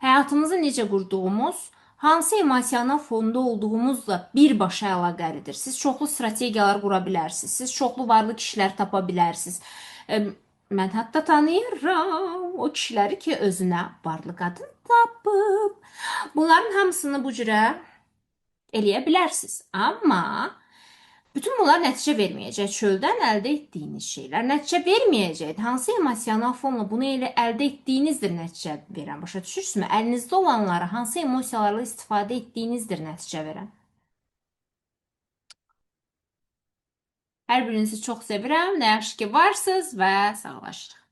Həyatımızı necə qurduğumuz, hansı emosional fonda olduğumuzla birbaşa əlaqəlidir. Siz çoxlu strategiyalar qura bilərsiniz. Siz çoxlu varlı kişilər tapa bilərsiniz. Mən hətta tanıyıram o kişiləri ki, özünə varlı qadın tapıb. Bunların hamısını bu cürə eləyə bilərsiniz. Amma bütün bunlar nəticə verməyəcək. Çöldən əldə etdiyiniz şeylər nəticə verməyəcək. Hansı emosional fonla bunu elə əldə etdiyinizdir nəticə verən. Başa düşürsünüzmü? Əlinizdə olanları hansı emosiyalarla istifadə etdiyinizdir nəticə verən. Hər birinizi çox sevirəm. Nə yaxşı ki varsınız və sağlaşırıq.